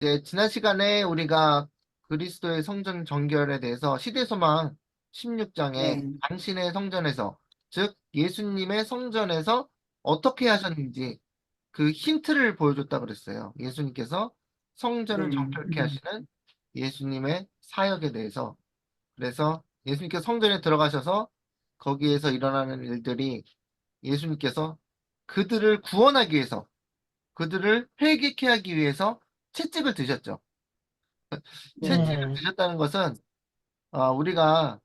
이제 지난 시간에 우리가 그리스도의 성전 정결에 대해서 시대소망 16장에 네, 당신의 성전에서, 즉 예수님의 성전에서 어떻게 하셨는지 그 힌트를 보여줬다 그랬어요. 예수님께서 네, 성전을 정결케 하시는 예수님의 사역에 대해서. 그래서 예수님께서 성전에 들어가셔서 거기에서 일어나는 일들이 예수님께서 그들을 구원하기 위해서, 그들을 회개케 하기 위해서 채찍을 드셨죠. 채찍을 네, 드셨다는 것은 우리가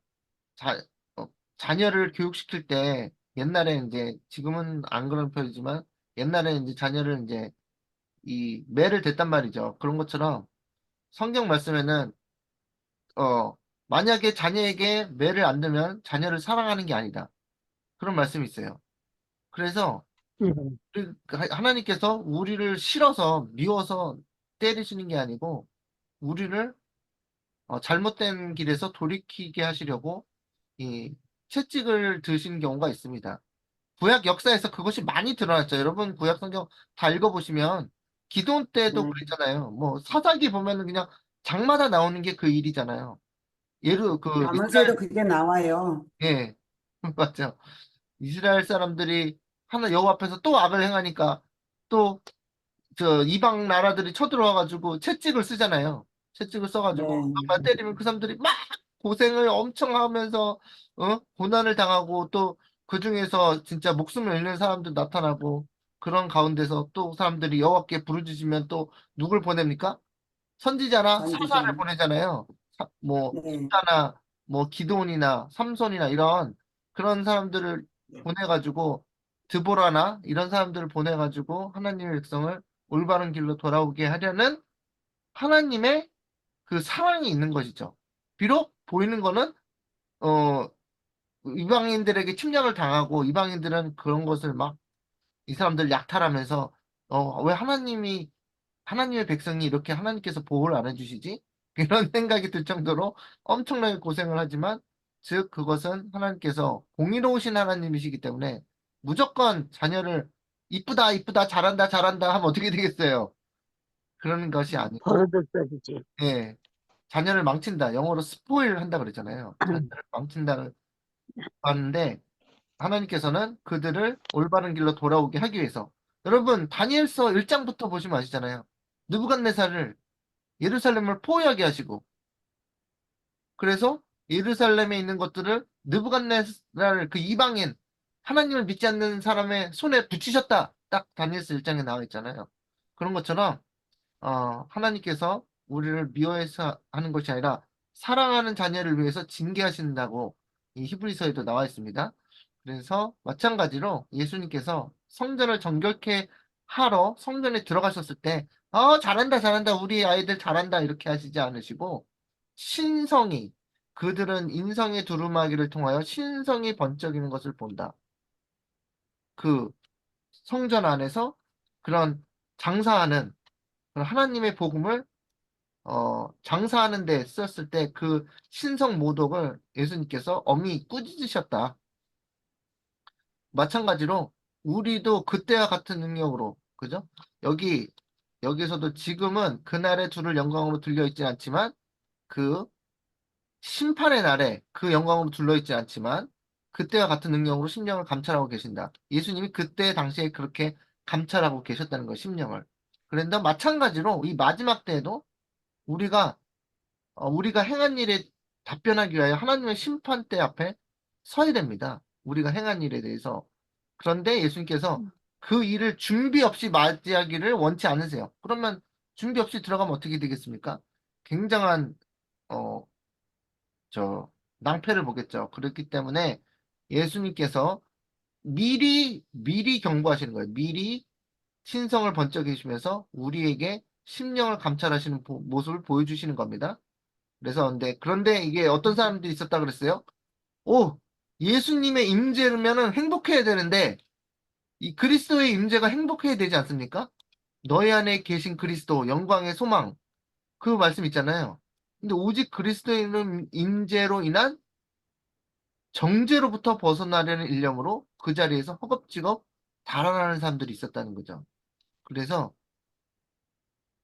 자, 어, 자녀를 교육시킬 때 옛날에 이제 지금은 안 그런 편이지만 옛날에 이제 자녀를 이제 이 매를 댔단 말이죠. 그런 것처럼 성경 말씀에는 어 만약에 자녀에게 매를 안 들면 자녀를 사랑하는 게 아니다. 그런 말씀이 있어요. 그래서 하나님께서 우리를 싫어서 미워서 때리시는 게 아니고 우리를 잘못된 길에서 돌이키게 하시려고 이 채찍을 드신 경우가 있습니다. 구약 역사에서 그것이 많이 드러났죠. 여러분 구약 성경 다 읽어보시면 기도원 때도 네. 그랬잖아요. 뭐 사사기 보면은 그냥 장마다 나오는 게 그 일이잖아요. 예를 그 이스라엘. 가문세도 그게 나와요. 예. 맞죠. 이스라엘 사람들이 하나 여호와 앞에서 또 악을 행하니까 또 저 이방 나라들이 쳐들어와가지고 채찍을 쓰잖아요. 채찍을 써가지고 네, 정말 때리면 그 사람들이 막 고생을 엄청 하면서 고난을 당하고 또 그 중에서 진짜 목숨을 잃는 사람들 나타나고 그런 가운데서 또 사람들이 여호와께 부르짖으면 또 누굴 보냅니까? 선지자나 사사를 선지자. 보내잖아요. 뭐 네, 입다나 뭐 기드온이나 삼손이나 이런 그런 사람들을 보내가지고 드보라나 이런 사람들을 보내가지고 하나님의 백성을 올바른 길로 돌아오게 하려는 하나님의 그 사랑이 있는 것이죠. 비록 보이는 거는 어 이방인들에게 침략을 당하고 이방인들은 그런 것을 막 이 사람들 약탈하면서 왜 하나님의 백성이 이렇게 하나님께서 보호를 안 해주시지? 이런 생각이 들 정도로 엄청나게 고생을 하지만, 즉, 그것은 하나님께서 공의로우신 하나님이시기 때문에 무조건 자녀를 이쁘다, 이쁘다, 잘한다, 잘한다 하면 어떻게 되겠어요? 그러는 것이 아니고, 버릇 없어지지. 예, 자녀를 망친다. 영어로 스포일 한다 그랬잖아요. 자녀를 망친다는 하는데, 하나님께서는 그들을 올바른 길로 돌아오게 하기 위해서. 여러분, 다니엘서 1장부터 보시면 아시잖아요. 느부갓네살을 예루살렘을 포위하게 하시고 그래서 예루살렘에 있는 것들을 느부갓네살 그 이방인 하나님을 믿지 않는 사람의 손에 붙이셨다. 딱 다니엘서 1장에 나와 있잖아요. 그런 것처럼 하나님께서 우리를 미워해서 하는 것이 아니라 사랑하는 자녀를 위해서 징계하신다고 이 히브리서에도 나와 있습니다. 그래서 마찬가지로 예수님께서 성전을 정결케 하러 성전에 들어가셨을 때, 잘한다, 잘한다, 우리 아이들 잘한다, 이렇게 하시지 않으시고, 신성이, 그들은 인성의 두루마기를 통하여 신성이 번쩍이는 것을 본다. 그 성전 안에서 그런 장사하는 그런 하나님의 복음을 장사하는 데 썼을 때 그 신성 모독을 예수님께서 엄히 꾸짖으셨다. 마찬가지로 우리도 그때와 같은 능력으로, 그죠? 여기, 여기서도 지금은 그날의 주를 영광으로 들려있지 않지만 그 심판의 날에 그 영광으로 둘러있지 않지만 그때와 같은 능력으로 심령을 감찰하고 계신다. 예수님이 그때 당시에 그렇게 감찰하고 계셨다는 거예요, 심령을. 그런데 마찬가지로 이 마지막 때에도 우리가 우리가 행한 일에 답변하기 위하여 하나님의 심판대 앞에 서야 됩니다. 우리가 행한 일에 대해서. 그런데 예수님께서 그 일을 준비 없이 맞이하기를 원치 않으세요. 그러면 준비 없이 들어가면 어떻게 되겠습니까? 굉장한, 어, 낭패를 보겠죠. 그렇기 때문에 예수님께서 미리 경고하시는 거예요. 미리 신성을 번쩍이시면서 우리에게 심령을 감찰하시는 모습을 보여주시는 겁니다. 그런데 이게 어떤 사람들이 있었다 그랬어요? 오, 예수님의 임재면은 행복해야 되는데 이 그리스도의 임재가 행복해야 되지 않습니까? 너희 안에 계신 그리스도 영광의 소망 그 말씀 있잖아요. 근데 오직 그리스도의 임재로 인한 정죄로부터 벗어나려는 일념으로 그 자리에서 허겁지겁 달아나는 사람들이 있었다는 거죠. 그래서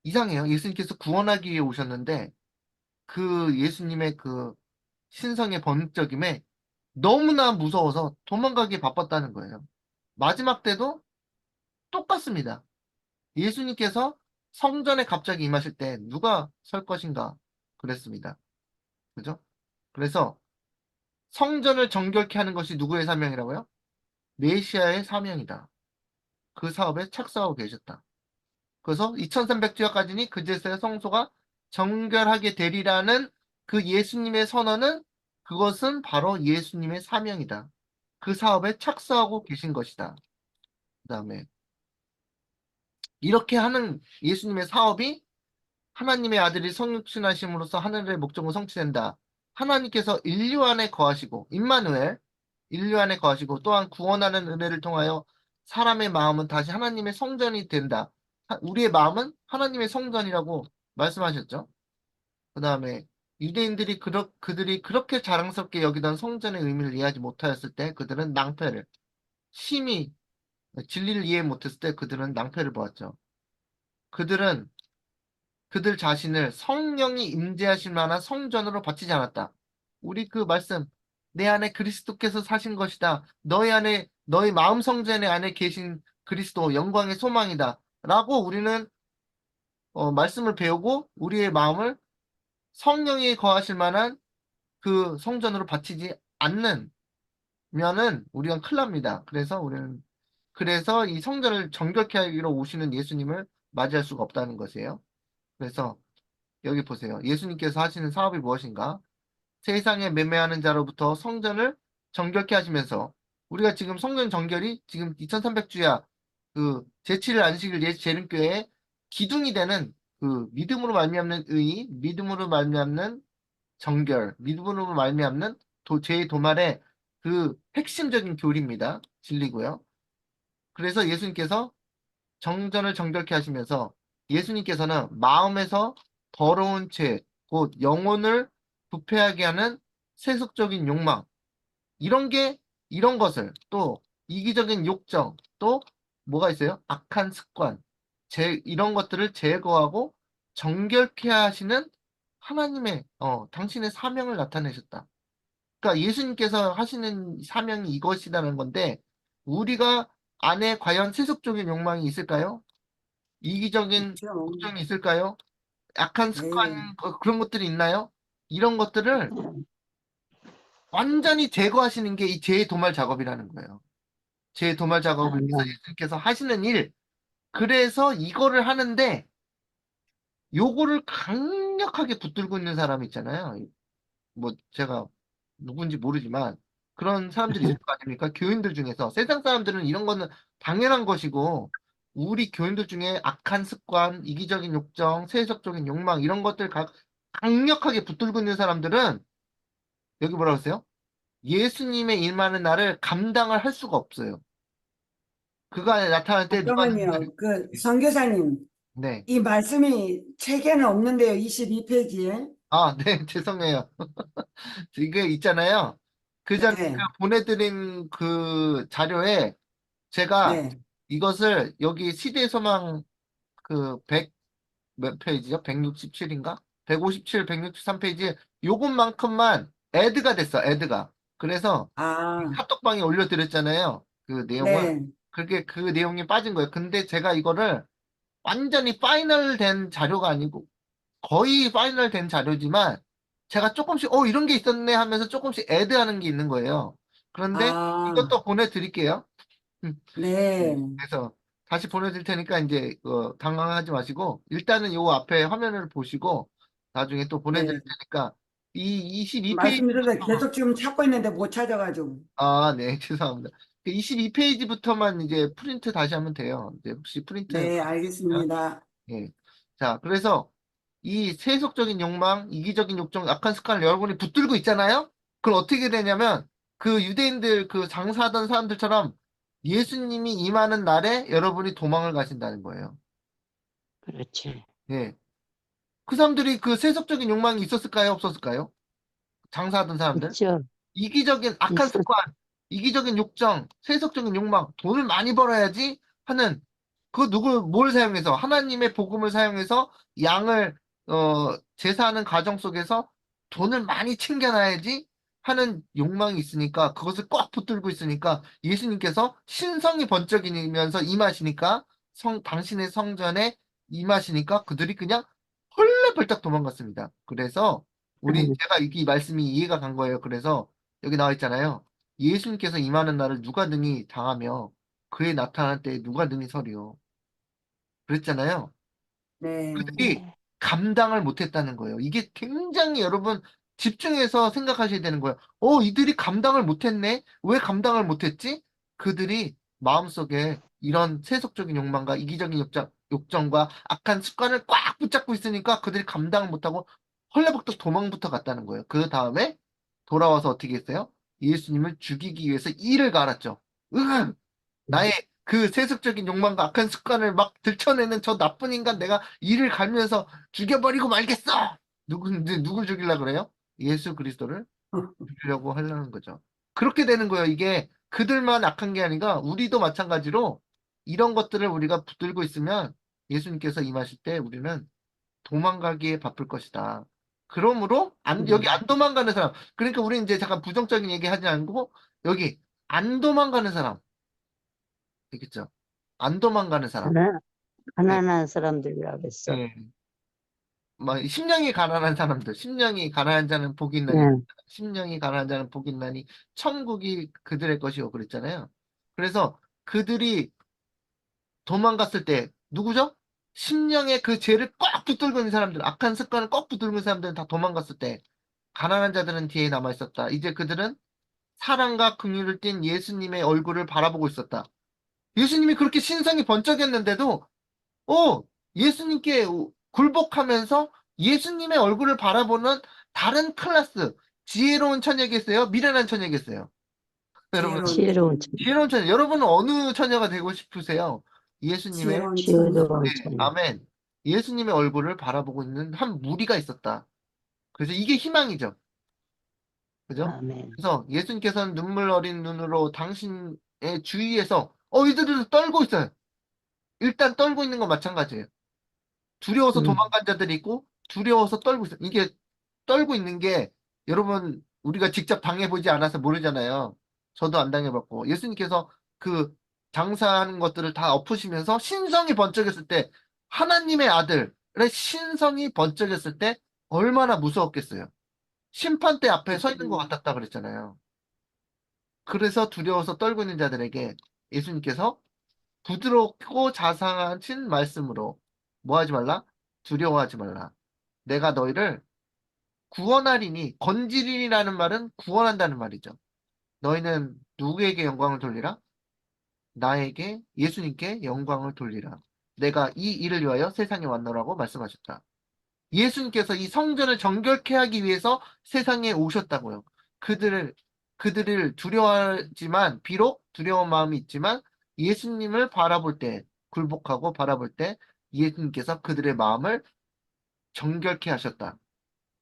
이상해요. 예수님께서 구원하기 위해 오셨는데 그 예수님의 그 신성의 번쩍임에 너무나 무서워서 도망가기 바빴다는 거예요. 마지막 때도 똑같습니다. 예수님께서 성전에 갑자기 임하실 때 누가 설 것인가 그랬습니다. 그죠? 그래서 성전을 정결케 하는 것이 누구의 사명이라고요? 메시아의 사명이다. 그 사업에 착수하고 계셨다. 그래서 2300주야까지니 그제서야 성소가 정결하게 되리라는 그 예수님의 선언은 그것은 바로 예수님의 사명이다. 그 사업에 착수하고 계신 것이다. 그 다음에 이렇게 하는 예수님의 사업이 하나님의 아들이 성육신하심으로써 하늘의 목적으로 성취된다. 하나님께서 인류 안에 거하시고 임마누엘 인류 안에 거하시고 또한 구원하는 은혜를 통하여 사람의 마음은 다시 하나님의 성전이 된다. 우리의 마음은 하나님의 성전이라고 말씀하셨죠. 그 다음에 유대인들이 그들이 그렇게 자랑스럽게 여기던 성전의 의미를 이해하지 못하였을 때 그들은 낭패를 심히 진리를 이해 못했을 때 그들은 낭패를 보았죠. 그들은 그들 자신을 성령이 임재하실 만한 성전으로 바치지 않았다. 우리 그 말씀, 내 안에 그리스도께서 사신 것이다. 너희 안에, 너희 마음 성전 안에 계신 그리스도, 영광의 소망이다. 라고 우리는 말씀을 배우고 우리의 마음을 성령이 거하실 만한 그 성전으로 바치지 않는 면은 우리가 큰일 납니다. 그래서 이 성전을 정결케 하기로 오시는 예수님을 맞이할 수가 없다는 것이에요. 그래서 여기 보세요. 예수님께서 하시는 사업이 무엇인가? 세상에 매매하는 자로부터 성전을 정결케 하시면서 우리가 지금 성전 정결이 지금 2300주야 그 제7일 안식일 예수 재림교회의 기둥이 되는 그 믿음으로 말미암는 의, 믿음으로 말미암는 정결, 믿음으로 말미암는 제 도말의 그 핵심적인 교리입니다. 진리고요. 그래서 예수님께서 정전을 정결케 하시면서 예수님께서는 마음에서 더러운 죄, 곧 영혼을 부패하게 하는 세속적인 욕망, 이런 것을 또 이기적인 욕정, 또 뭐가 있어요? 악한 습관, 이런 것들을 제거하고 정결케 하시는 하나님의, 당신의 사명을 나타내셨다. 그러니까 예수님께서 하시는 사명이 이것이라는 건데, 우리가 안에 과연 세속적인 욕망이 있을까요? 이기적인 그렇죠. 걱정이 있을까요? 약한 습관, 네. 그런 것들이 있나요? 이런 것들을 완전히 제거하시는 게 이 재도말 작업이라는 거예요. 재도말 작업을 위해서 아멘. 예수님께서 하시는 일. 그래서 이거를 하는데, 요거를 강력하게 붙들고 있는 사람이 있잖아요. 뭐, 제가 누군지 모르지만, 그런 사람들이 있을 거 아닙니까? 교인들 중에서. 세상 사람들은 이런 거는 당연한 것이고, 우리 교인들 중에 악한 습관, 이기적인 욕정, 세속적인 욕망, 이런 것들 강력하게 붙들고 있는 사람들은, 여기 뭐라고 했어요? 예수님의 일하는 날을 감당을 할 수가 없어요. 그가 나타날 때 누가 누군지. 잠깐만요. 그 선교사님, 네. 이 말씀이 책에는 없는데요. 22페이지에. 아, 네, 죄송해요. 이게 있잖아요. 그 전에 그 네. 보내드린 그 자료에 제가 네. 이것을 여기 시대의 소망 그 몇 페이지죠? 167인가? 157, 163페이지에 요것만큼만 애드가 됐어, 애드가. 그래서 아, 카톡방에 올려드렸잖아요. 그 내용을. 네. 그게 그 내용이 빠진 거예요. 근데 제가 이거를 완전히 파이널 된 자료가 아니고 거의 파이널 된 자료지만 제가 조금씩 이런 게 있었네 하면서 조금씩 애드하는 게 있는 거예요. 그런데 아, 이것도 보내드릴게요. 네. 네. 그래서 다시 보내드릴 테니까 이제 당황하지 마시고 일단은 요 앞에 화면을 보시고 나중에 또 보내드릴 네. 테니까 이 22페이지부터 말씀드려서 계속 지금 찾고 있는데 못 찾아가지고. 네, 죄송합니다. 22페이지부터만 이제 프린트 다시 하면 돼요. 이제 혹시 프린트 네, 알겠습니다. 예. 자, 그래서 이 세속적인 욕망, 이기적인 욕정, 악한 습관을 여러분이 붙들고 있잖아요? 그럼 어떻게 되냐면 그 유대인들 그 장사하던 사람들처럼 예수님이 임하는 날에 여러분이 도망을 가신다는 거예요. 그렇지. 예. 그 사람들이 그 세속적인 욕망이 있었을까요? 없었을까요? 장사하던 사람들? 있죠. 이기적인 악한 있어. 습관, 이기적인 욕정, 세속적인 욕망, 돈을 많이 벌어야지 하는 뭘 사용해서? 하나님의 복음을 사용해서 양을, 제사하는 과정 속에서 돈을 많이 챙겨놔야지 하는 욕망이 있으니까, 그것을 꽉 붙들고 있으니까, 예수님께서 신성이 번쩍이면서 임하시니까, 당신의 성전에 임하시니까 그들이 그냥 헐레벌떡 도망갔습니다. 그래서, 아멘. 제가 이 말씀이 이해가 간 거예요. 그래서, 여기 나와 있잖아요. 예수님께서 임하는 날을 누가 능히 당하며, 그의 나타날 때 누가 능히 서리요. 그랬잖아요. 네. 그들이 네. 감당을 못했다는 거예요. 이게 굉장히 여러분 집중해서 생각하셔야 되는 거예요. 이들이 감당을 못했네? 왜 감당을 못했지? 그들이 마음속에 이런 세속적인 욕망과 이기적인 욕정과 악한 습관을 꽉 붙잡고 있으니까 그들이 감당을 못하고 헐레벌떡 도망부터 갔다는 거예요. 그 다음에 돌아와서 어떻게 했어요? 예수님을 죽이기 위해서 이를 갈았죠. 으 나의 그 세속적인 욕망과 악한 습관을 막 들춰내는 저 나쁜 인간 내가 이를 갈면서 죽여버리고 말겠어! 누굴 죽이려고 그래요? 예수 그리스도를 죽이려고 하려는 거죠. 그렇게 되는 거예요. 이게 그들만 악한 게 아니라 우리도 마찬가지로 이런 것들을 우리가 붙들고 있으면 예수님께서 임하실 때 우리는 도망가기에 바쁠 것이다. 그러므로 여기 안 도망가는 사람. 그러니까 우리 이제 잠깐 부정적인 얘기 하지 않고 여기 안 도망가는 사람. 알겠죠? 안 도망가는 사람. 네, 가난한 사람들이라고 했어. 네. 막 심령이 가난한 사람들, 심령이 가난한 자는 복이 있나니, 네. 심령이 가난한 자는 복이 있나니, 천국이 그들의 것이요 그랬잖아요. 그래서 그들이 도망갔을 때 누구죠? 심령의 그 죄를 꽉 붙들고 있는 사람들, 악한 습관을 꽉 붙들고 있는 사람들은 다 도망갔을 때, 가난한 자들은 뒤에 남아 있었다. 이제 그들은 사랑과 긍휼을 띤 예수님의 얼굴을 바라보고 있었다. 예수님이 그렇게 신성이 번쩍였는데도 예수님께 굴복하면서 예수님의 얼굴을 바라보는 다른 클래스, 지혜로운 처녀가 있어요? 미련한 처녀가 있어요? 여러분, 지혜로운 지혜로운 천, 천, 지혜로운 처녀. 여러분은 어느 처녀가 되고 싶으세요? 예수님의, 지혜로운 천녀. 지혜로운 네, 천. 아멘. 예수님의 얼굴을 바라보고 있는 한 무리가 있었다. 그래서 이게 희망이죠. 그죠? 아멘. 그래서 예수님께서는 눈물 어린 눈으로 당신의 주위에서, 이들을 떨고 있어요. 일단 떨고 있는 건 마찬가지예요. 두려워서 음. 도망간 자들이 있고 두려워서 떨고 있어. 이게 떨고 있는 게 여러분 우리가 직접 당해보지 않아서 모르잖아요. 저도 안 당해봤고 예수님께서 그 장사하는 것들을 다 엎으시면서 신성이 번쩍였을 때 하나님의 아들의 신성이 번쩍였을 때 얼마나 무서웠겠어요. 심판대 앞에 서 있는 것 같았다 그랬잖아요. 그래서 두려워서 떨고 있는 자들에게 예수님께서 부드럽고 자상하신 말씀으로 뭐 하지 말라? 두려워하지 말라. 내가 너희를 구원하리니 건지리라는 말은 구원한다는 말이죠. 너희는 누구에게 영광을 돌리라? 나에게 예수님께 영광을 돌리라. 내가 이 일을 위하여 세상에 왔노라고 말씀하셨다. 예수님께서 이 성전을 정결케 하기 위해서 세상에 오셨다고요. 그들을 두려워하지만 비록 두려운 마음이 있지만 예수님을 바라볼 때 굴복하고 바라볼 때 예수님께서 그들의 마음을 정결케 하셨다.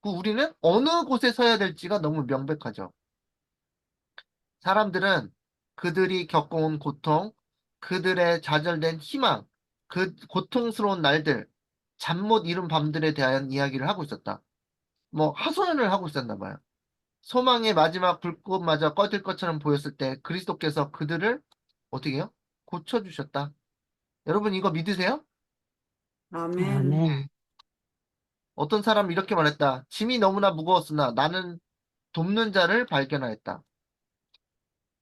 우리는 어느 곳에 서야 될지가 너무 명백하죠. 사람들은 그들이 겪어온 고통, 그들의 좌절된 희망, 그 고통스러운 날들, 잠 못 이룬 밤들에 대한 이야기를 하고 있었다. 뭐 하소연을 하고 있었나 봐요. 소망의 마지막 불꽃마저 꺼질 것처럼 보였을 때 그리스도께서 그들을 어떻게 해요? 고쳐주셨다. 여러분 이거 믿으세요? 아멘. 아멘. 어떤 사람이 이렇게 말했다. 짐이 너무나 무거웠으나 나는 돕는 자를 발견하였다.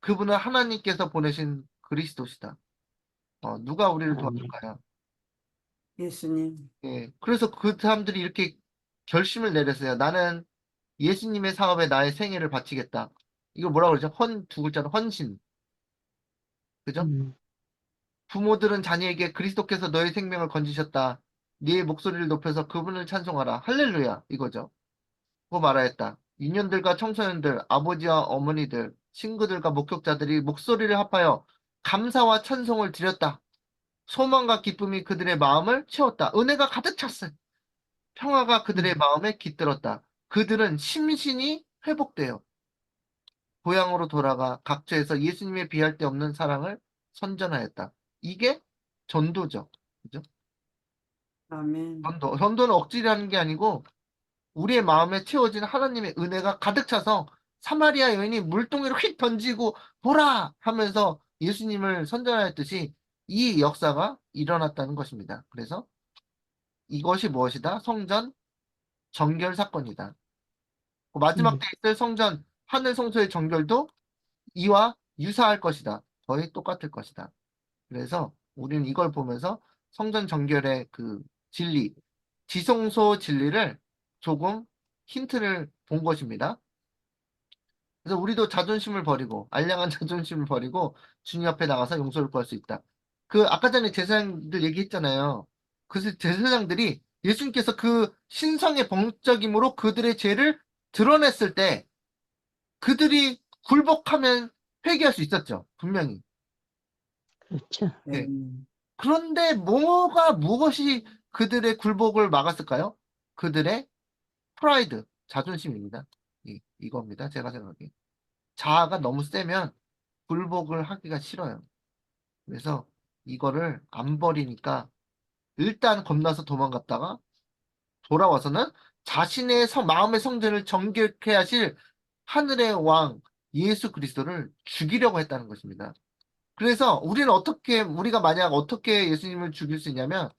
그분은 하나님께서 보내신 그리스도시다. 누가 우리를 아멘. 도와줄까요? 예수님. 예. 그래서 그 사람들이 이렇게 결심을 내렸어요. 나는 예수님의 사업에 나의 생애를 바치겠다. 이거 뭐라고 그러죠? 두 글자로 헌신. 그죠? 음. 부모들은 자녀에게 그리스도께서 너의 생명을 건지셨다. 네 목소리를 높여서 그분을 찬송하라. 할렐루야. 이거죠. 고 말하였다. 유년들과 청소년들, 아버지와 어머니들, 친구들과 목격자들이 목소리를 합하여 감사와 찬송을 드렸다. 소망과 기쁨이 그들의 마음을 채웠다. 은혜가 가득 찼어요. 평화가 그들의 음. 마음에 깃들었다. 그들은 심신이 회복되어 고향으로 돌아가 각처에서 예수님의 비할 데 없는 사랑을 선전하였다. 이게 전도죠. 그죠? 아멘. 전도는 억지로 하는 게 아니고 우리의 마음에 채워진 하나님의 은혜가 가득 차서 사마리아 여인이 물동이를 휙 던지고 보라 하면서 예수님을 선전하였듯이 이 역사가 일어났다는 것입니다. 그래서 이것이 무엇이다? 성전 정결 사건이다. 마지막 때 있을 성전 하늘 성소의 정결도 이와 유사할 것이다. 거의 똑같을 것이다. 그래서 우리는 이걸 보면서 성전 정결의 그 진리, 지성소 진리를 조금 힌트를 본 것입니다. 그래서 우리도 자존심을 버리고 알량한 자존심을 버리고 주님 앞에 나가서 용서를 구할 수 있다. 그 아까 전에 제사장들 얘기했잖아요. 그 제사장들이 예수님께서 그 신성의 범적임으로 그들의 죄를 드러냈을 때 그들이 굴복하면 회개할 수 있었죠. 분명히. 그렇죠. 네. 네. 그런데 무엇이 그들의 굴복을 막았을까요? 그들의 프라이드, 자존심입니다. 이겁니다. 제가 생각하기에. 자아가 너무 세면 굴복을 하기가 싫어요. 그래서 이거를 안 버리니까 일단 겁나서 도망갔다가 돌아와서는 자신의 마음의 성전을 정결케 하실 하늘의 왕 예수 그리스도를 죽이려고 했다는 것입니다. 그래서 우리가 만약 어떻게 예수님을 죽일 수 있냐면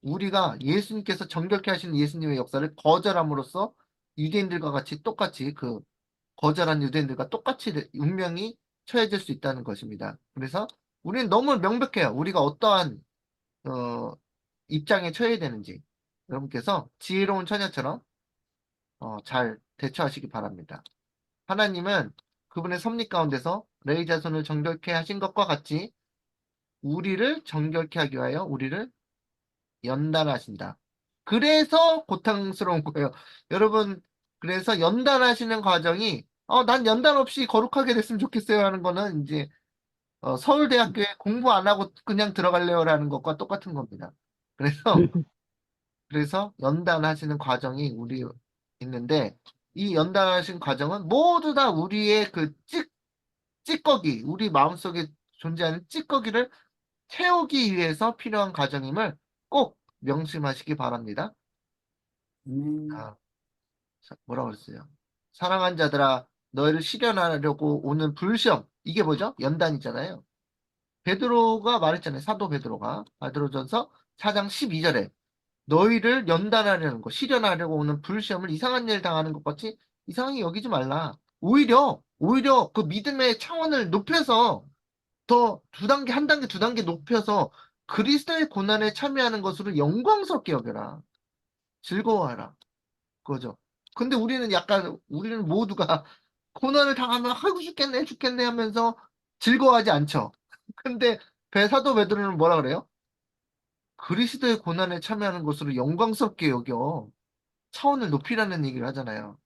우리가 예수님께서 정결케 하시는 예수님의 역사를 거절함으로써 유대인들과 같이 똑같이 거절한 유대인들과 똑같이 운명이 처해질 수 있다는 것입니다. 그래서 우리는 너무 명백해요. 우리가 어떠한 어, 입장에 처해야 되는지 여러분께서 지혜로운 처녀처럼 잘 대처하시기 바랍니다. 하나님은 그분의 섭리 가운데서 레위 자손을 정결케 하신 것과 같이 우리를 정결케 하기 위하여 우리를 연단하신다. 그래서 고통스러운 거예요. 여러분, 그래서 연단하시는 과정이, 난 연단 없이 거룩하게 됐으면 좋겠어요 하는 거는 이제, 서울대학교에 공부 안 하고 그냥 들어갈래요라는 것과 똑같은 겁니다. 그래서 연단하시는 과정이 우리 있는데, 이 연단하신 과정은 모두 다 우리의 찌꺼기, 우리 마음속에 존재하는 찌꺼기를 태우기 위해서 필요한 과정임을 꼭 명심하시기 바랍니다. 아멘. 아, 뭐라 그랬어요? 사랑한 자들아, 너희를 시련하려고 오는 불시험. 이게 뭐죠? 연단이잖아요. 베드로가 말했잖아요. 사도 베드로전서 4장 12절에 너희를 연단하려는 거, 시련하려고 오는 불시험을 이상한 일 당하는 것 같이 이상하게 여기지 말라. 오히려 그 믿음의 차원을 높여서 더 두 단계, 한 단계, 두 단계 높여서 그리스도의 고난에 참여하는 것으로 영광스럽게 여겨라. 즐거워하라. 그거죠. 근데 우리는 모두가 고난을 당하면 아이고 죽겠네 하면서 즐거워하지 않죠. 근데 사도 베드로는 뭐라 그래요? 그리스도의 고난에 참여하는 것으로 영광스럽게 여겨. 차원을 높이라는 얘기를 하잖아요.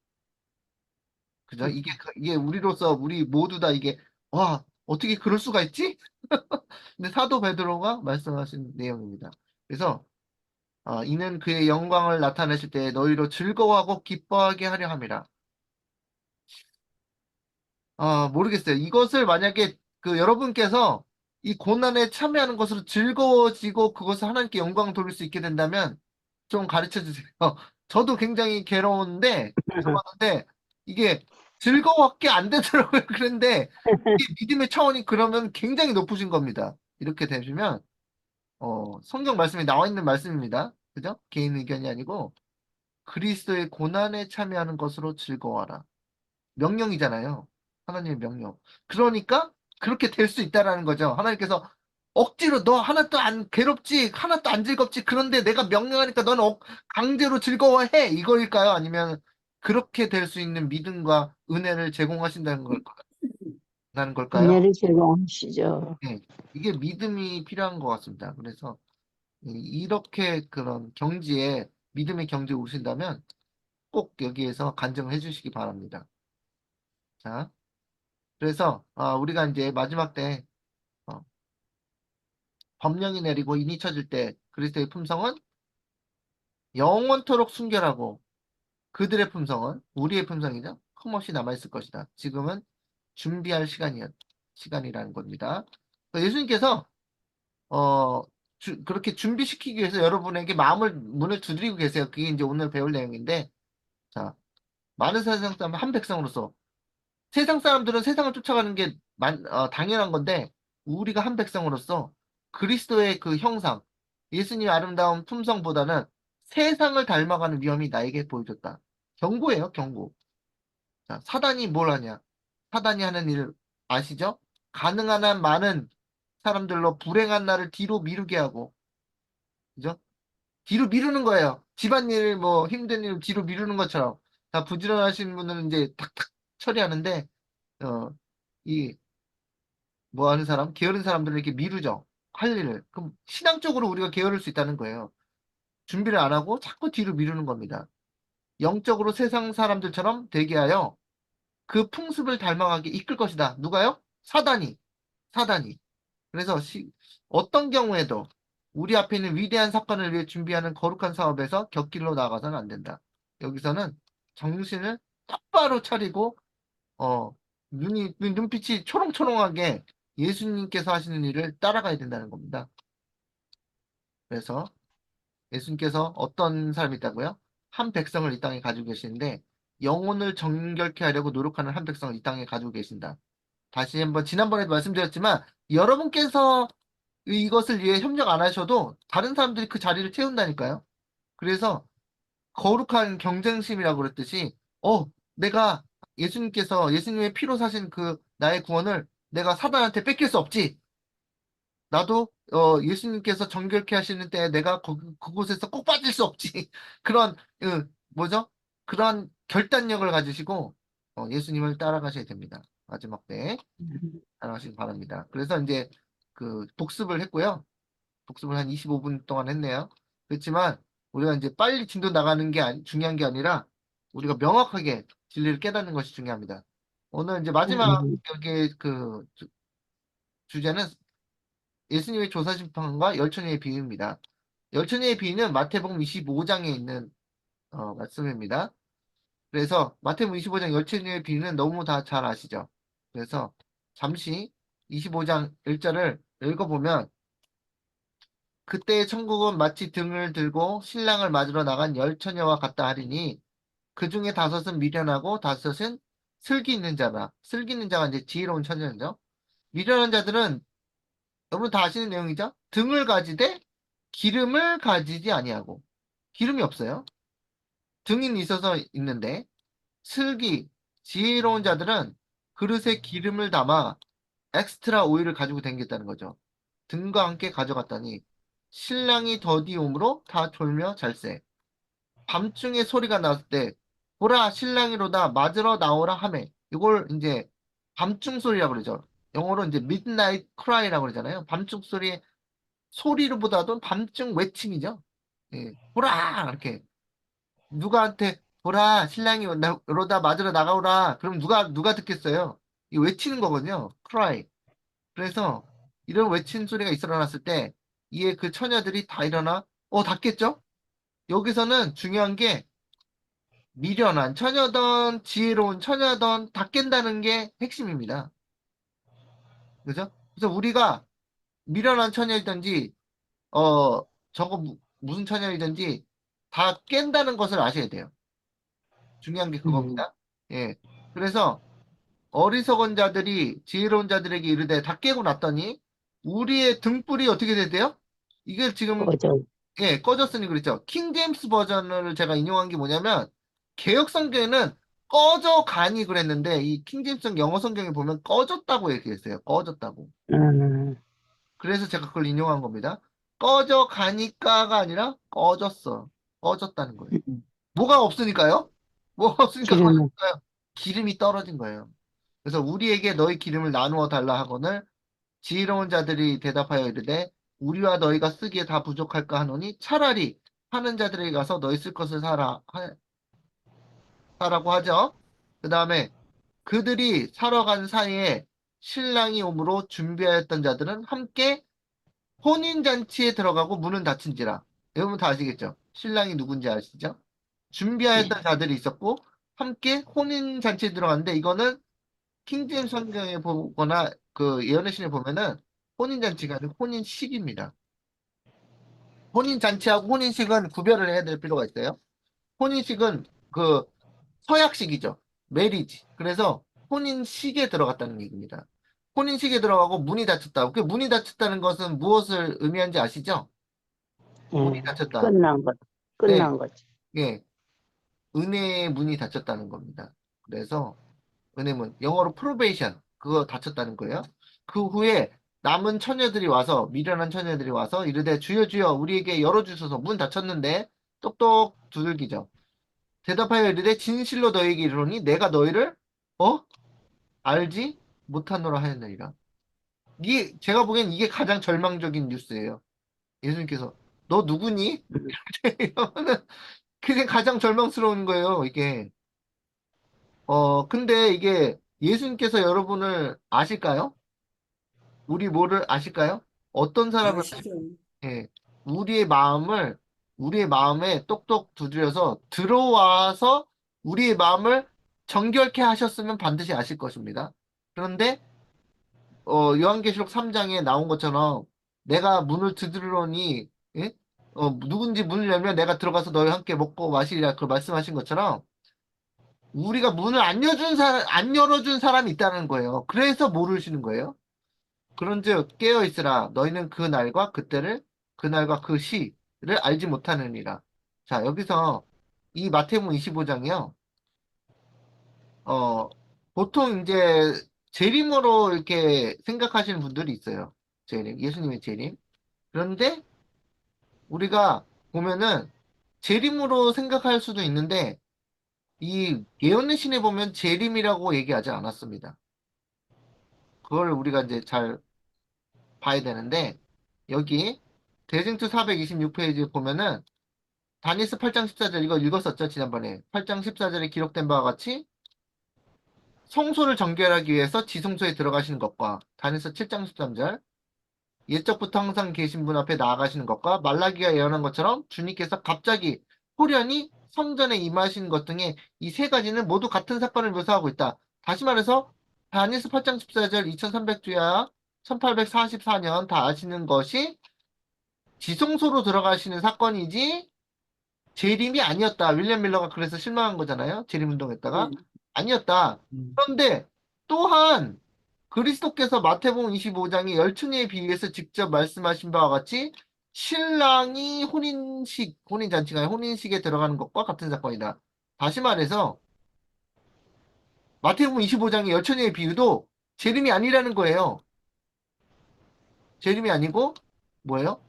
그죠? 이게 우리 모두 다 이게, 와, 어떻게 그럴 수가 있지? 근데 사도 베드로가 말씀하신 내용입니다. 그래서, 이는 그의 영광을 나타내실 때 너희로 즐거워하고 기뻐하게 하려 함이라. 모르겠어요. 이것을 만약에 여러분께서 이 고난에 참여하는 것으로 즐거워지고 그것을 하나님께 영광 돌릴 수 있게 된다면 좀 가르쳐 주세요. 저도 굉장히 괴로웠는데 이게 즐거웠게 안 되더라고요. 그런데 이게 믿음의 차원이 그러면 굉장히 높으신 겁니다. 이렇게 되시면 성경 말씀에 나와 있는 말씀입니다. 그죠? 개인 의견이 아니고 그리스도의 고난에 참여하는 것으로 즐거워하라. 명령이잖아요. 하나님의 명령. 그러니까 그렇게 될 수 있다라는 거죠. 하나님께서 억지로 너 하나도 안 괴롭지, 하나도 안 즐겁지. 그런데 내가 명령하니까 너는 강제로 즐거워해. 이거일까요? 아니면 그렇게 될 수 있는 믿음과 은혜를 제공하신다는 걸까요? 은혜를 제공하시죠. 네. 이게 믿음이 필요한 것 같습니다. 그래서 이렇게 그런 믿음의 경지에 오신다면 꼭 여기에서 간증을 해주시기 바랍니다. 자. 그래서 우리가 이제 마지막 때 어, 법령이 내리고 인이 쳐질 때 그리스도의 품성은 영원토록 순결하고 그들의 품성은 우리의 품성이죠. 흠없이 남아있을 것이다. 지금은 준비할 시간이라는 겁니다. 예수님께서 어, 그렇게 준비시키기 위해서 여러분에게 문을 두드리고 계세요. 그게 이제 오늘 배울 내용인데, 자, 많은 세상 사람 한 백성으로서 세상 사람들은 세상을 쫓아가는 게 당연한 건데, 우리가 한 백성으로서 그리스도의 그 형상, 예수님의 아름다운 품성보다는 세상을 닮아가는 위험이 나에게 보여줬다. 경고예요, 경고. 자, 사단이 뭘 하냐? 사단이 하는 일 아시죠? 가능한 한 많은 사람들로 불행한 나를 뒤로 미루게 하고, 그죠? 뒤로 미루는 거예요. 집안일, 뭐, 힘든 일 뒤로 미루는 것처럼. 다 부지런하신 분들은 이제 탁탁 처리하는데, 어, 이, 뭐 하는 사람? 게으른 사람들은 이렇게 미루죠. 할 일을. 그럼 신앙적으로 우리가 게으를 수 있다는 거예요. 준비를 안 하고 자꾸 뒤로 미루는 겁니다. 영적으로 세상 사람들처럼 되게 하여 그 풍습을 닮아가게 이끌 것이다. 누가요? 사단이. 사단이. 그래서 어떤 경우에도 우리 앞에 있는 위대한 사건을 위해 준비하는 거룩한 사업에서 곁길로 나가서는 안 된다. 여기서는 정신을 똑바로 차리고 눈빛이 초롱초롱하게 예수님께서 하시는 일을 따라가야 된다는 겁니다. 그래서 예수님께서 어떤 사람이 있다고요? 한 백성을 이 땅에 가지고 계시는데 영혼을 정결케 하려고 노력하는 한 백성을 이 땅에 가지고 계신다. 다시 한번 지난번에도 말씀드렸지만 여러분께서 이것을 위해 협력 안 하셔도 다른 사람들이 그 자리를 채운다니까요. 그래서 거룩한 경쟁심이라고 그랬듯이 내가 예수님의 피로 사신 그 나의 구원을 내가 사단한테 뺏길 수 없지. 나도 예수님께서 정결케 하시는 때에 내가 그곳에서 꼭 빠질 수 없지. 그런 뭐죠? 그런 결단력을 가지시고 예수님을 따라가셔야 됩니다. 마지막 때 따라가시기 바랍니다. 그래서 이제 그 복습을 했고요. 복습을 한 25분 동안 했네요. 그렇지만 우리가 이제 빨리 진도 나가는 게 중요한 게 아니라 우리가 명확하게 진리를 깨닫는 것이 중요합니다. 오늘 이제 마지막 음, 여기 그 주제는 예수님의 조사심판과 열처녀의 비유입니다. 열처녀의 비유는 마태복음 25장에 있는 말씀입니다. 그래서 마태복음 25장 열처녀의 비유는 너무 다 잘 아시죠? 그래서 잠시 25장 1절을 읽어보면 그때의 천국은 마치 등을 들고 신랑을 맞으러 나간 열 처녀와 같다 하리니 그 중에 다섯은 미련하고 다섯은 슬기 있는 자라. 슬기 있는 자가 이제 지혜로운 처녀죠. 미련한 자들은 여러분 다 아시는 내용이죠. 등을 가지되 기름을 가지지 아니하고 기름이 없어요. 등은 있어서 있는데 슬기 지혜로운 자들은 그릇에 기름을 담아 엑스트라 오일을 가지고 다니겠다는 거죠. 등과 함께 가져갔더니 신랑이 더디 오므로 다 졸며 잘세. 밤중에 소리가 났을 때 보라 신랑이로다 맞으러 나오라 하매. 이걸 이제 밤중 소리라고 그러죠. 영어로 이제 midnight cry라고 그러잖아요. 밤중 소리보다도 밤중 외침이죠. 예, 보라 이렇게 누구한테 보라 신랑이 로다 맞으러 나가오라. 그럼 누가 듣겠어요? 이 외치는 거거든요. cry. 그래서 이런 외친 소리가 일어났을 때 이에 그 처녀들이 다 일어나 닫겠죠? 여기서는 중요한 게 미련한 처녀던 지혜로운 처녀던 다 깬다는 게 핵심입니다. 그죠? 그래서 우리가 미련한 처녀이든지 저거 무슨 처녀이든지 다 깬다는 것을 아셔야 돼요. 중요한 게 음, 그겁니다. 예. 그래서 어리석은 자들이 지혜로운 자들에게 이르되 다 깨고 났더니 우리의 등불이 어떻게 되대요? 이게 지금 꺼져. 꺼졌으니 그랬죠. 킹 제임스 버전을 제가 인용한 게 뭐냐면 개역 성경에는 꺼져가니 그랬는데 이 킹 제임스 영어 성경에 보면 꺼졌다고 얘기했어요. 꺼졌다고. 음, 그래서 제가 그걸 인용한 겁니다. 꺼져가니까가 아니라 꺼졌어. 꺼졌다는 거예요. 음. 뭐가 없으니까요? 뭐가 없으니까 기름은 꺼졌어요. 기름이 떨어진 거예요. 그래서 우리에게 너희 기름을 나누어 달라 하거늘 지혜로운 자들이 대답하여 이르되 우리와 너희가 쓰기에 다 부족할까 하노니 차라리 하는 자들에게 가서 너희 쓸 것을 사라고 하죠. 그 다음에 그들이 사러 간 사이에 신랑이 오므로 준비하였던 자들은 함께 혼인잔치에 들어가고 문은 닫힌지라. 여러분 다 아시겠죠? 신랑이 누군지 아시죠? 예. 준비하였던 자들이 있었고 함께 혼인잔치에 들어갔는데 이거는 킹제임스 성경에 보거나 그 예언의 신에 보면은 혼인잔치가 아니고 혼인식입니다. 혼인잔치하고 혼인식은 구별을 해야 될 필요가 있어요. 혼인식은 그 서약식이죠. 메리지. 그래서 혼인식에 들어갔다는 얘기입니다. 혼인식에 들어가고 문이 닫혔다. 그 문이 닫혔다는 것은 무엇을 의미하는지 아시죠? 문이 닫혔다. 끝난 것, 네, 끝난 거지. 예, 은혜의 문이 닫혔다는 겁니다. 그래서 은혜문, 영어로 프로베이션, 그거 닫혔다는 거예요. 그 후에 남은 처녀들이 와서, 미련한 처녀들이 와서 이르되 주여 주여 우리에게 열어주소서. 문 닫혔는데 똑똑 두들기죠. 대답하여 이르되 진실로 너희에게 이르노니 내가 너희를 알지 못하노라 하였느니라. 이게 제가 보기엔 이게 가장 절망적인 뉴스예요. 예수님께서 너 누구니? 음, 이러면은 그게 가장 절망스러운 거예요. 이게 근데 이게 예수님께서 여러분을 아실까요? 우리 뭐를 아실까요? 어떤 사람을 아시죠? 예, 우리의 마음을 우리의 마음에 똑똑 두드려서 들어와서 우리의 마음을 정결케 하셨으면 반드시 아실 것입니다. 그런데 요한계시록 3장에 나온 것처럼 내가 문을 두드리노니 예? 누군지 문을 열면 내가 들어가서 너희와 함께 먹고 마시리라 그 말씀하신 것처럼 우리가 문을 안 열어준 사람이 있다는 거예요. 그래서 모르시는 거예요. 그런즉 깨어 있으라 너희는 그날과 그 시를 알지 못하느니라. 자, 여기서 이 마태복음 25장이요. 어, 보통 이제 재림으로 이렇게 생각하시는 분들이 있어요. 재림, 예수님의 재림. 그런데 우리가 보면은 재림으로 생각할 수도 있는데 이 예언의 신에 보면 재림이라고 얘기하지 않았습니다. 그걸 우리가 이제 잘 봐야 되는데 여기 대승투 426페이지 보면은 다니스 8장 14절 이거 읽었었죠 지난번에 8장 14절에 기록된 바와 같이 성소를 정결하기 위해서 지성소에 들어가시는 것과 다니스 7장 13절 옛적부터 항상 계신 분 앞에 나아가시는 것과 말라기가 예언한 것처럼 주님께서 갑자기 호련히 성전에 임하신 것 등의 이 세 가지는 모두 같은 사건을 묘사하고 있다. 다시 말해서 다니스 8장 14절 2300주야 1844년 다 아시는 것이 지성소로 들어가시는 사건이지 재림이 아니었다. 윌리엄 밀러가 그래서 실망한 거잖아요. 재림 운동했다가 네. 아니었다. 그런데 또한 그리스도께서 마태복음 25장의 열처녀에 비유해서 직접 말씀하신 바와 같이 신랑이 혼인잔치가 아니라 혼인식에 들어가는 것과 같은 사건이다. 다시 말해서 마태복음 25장의 열처녀의 비유도 재림이 아니라는 거예요. 재림이 아니고 뭐예요?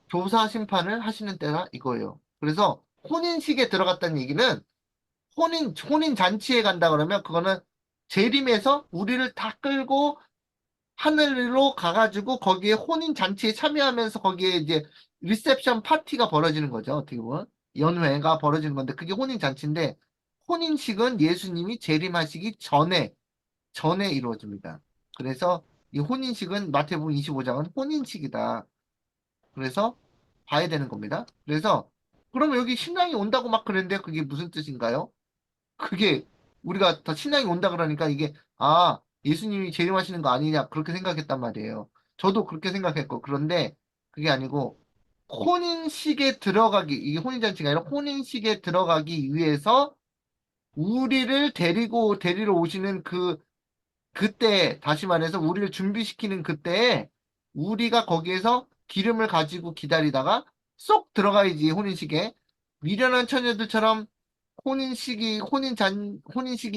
조사 심판을 하시는 때라 이거예요. 그래서 혼인식에 들어갔다는 얘기는 혼인 잔치에 간다 그러면 그거는 재림에서 우리를 다 끌고 하늘로 가가지고 거기에 혼인 잔치에 참여하면서 거기에 이제 리셉션 파티가 벌어지는 거죠. 어떻게 보면 연회가 벌어지는 건데 그게 혼인 잔치인데 혼인식은 예수님이 재림하시기 전에 이루어집니다. 그래서 이 혼인식은 마태복음 25장은 혼인식이다. 그래서 봐야 되는 겁니다. 그래서 그러면 여기 신랑이 온다고 막 그랬는데 그게 무슨 뜻인가요? 그게 우리가 더 신랑이 온다 그러니까 이게 예수님이 재림하시는 거 아니냐 그렇게 생각했단 말이에요. 저도 그렇게 생각했고 그런데 그게 아니고 혼인식에 들어가기 이게 혼인잔치가 아니라 혼인식에 들어가기 위해서 우리를 데리러 오시는 그때 다시 말해서 우리를 준비시키는 그때에 우리가 거기에서 기름을 가지고 기다리다가 쏙 들어가야지 혼인식에 미련한 처녀들처럼 혼인식이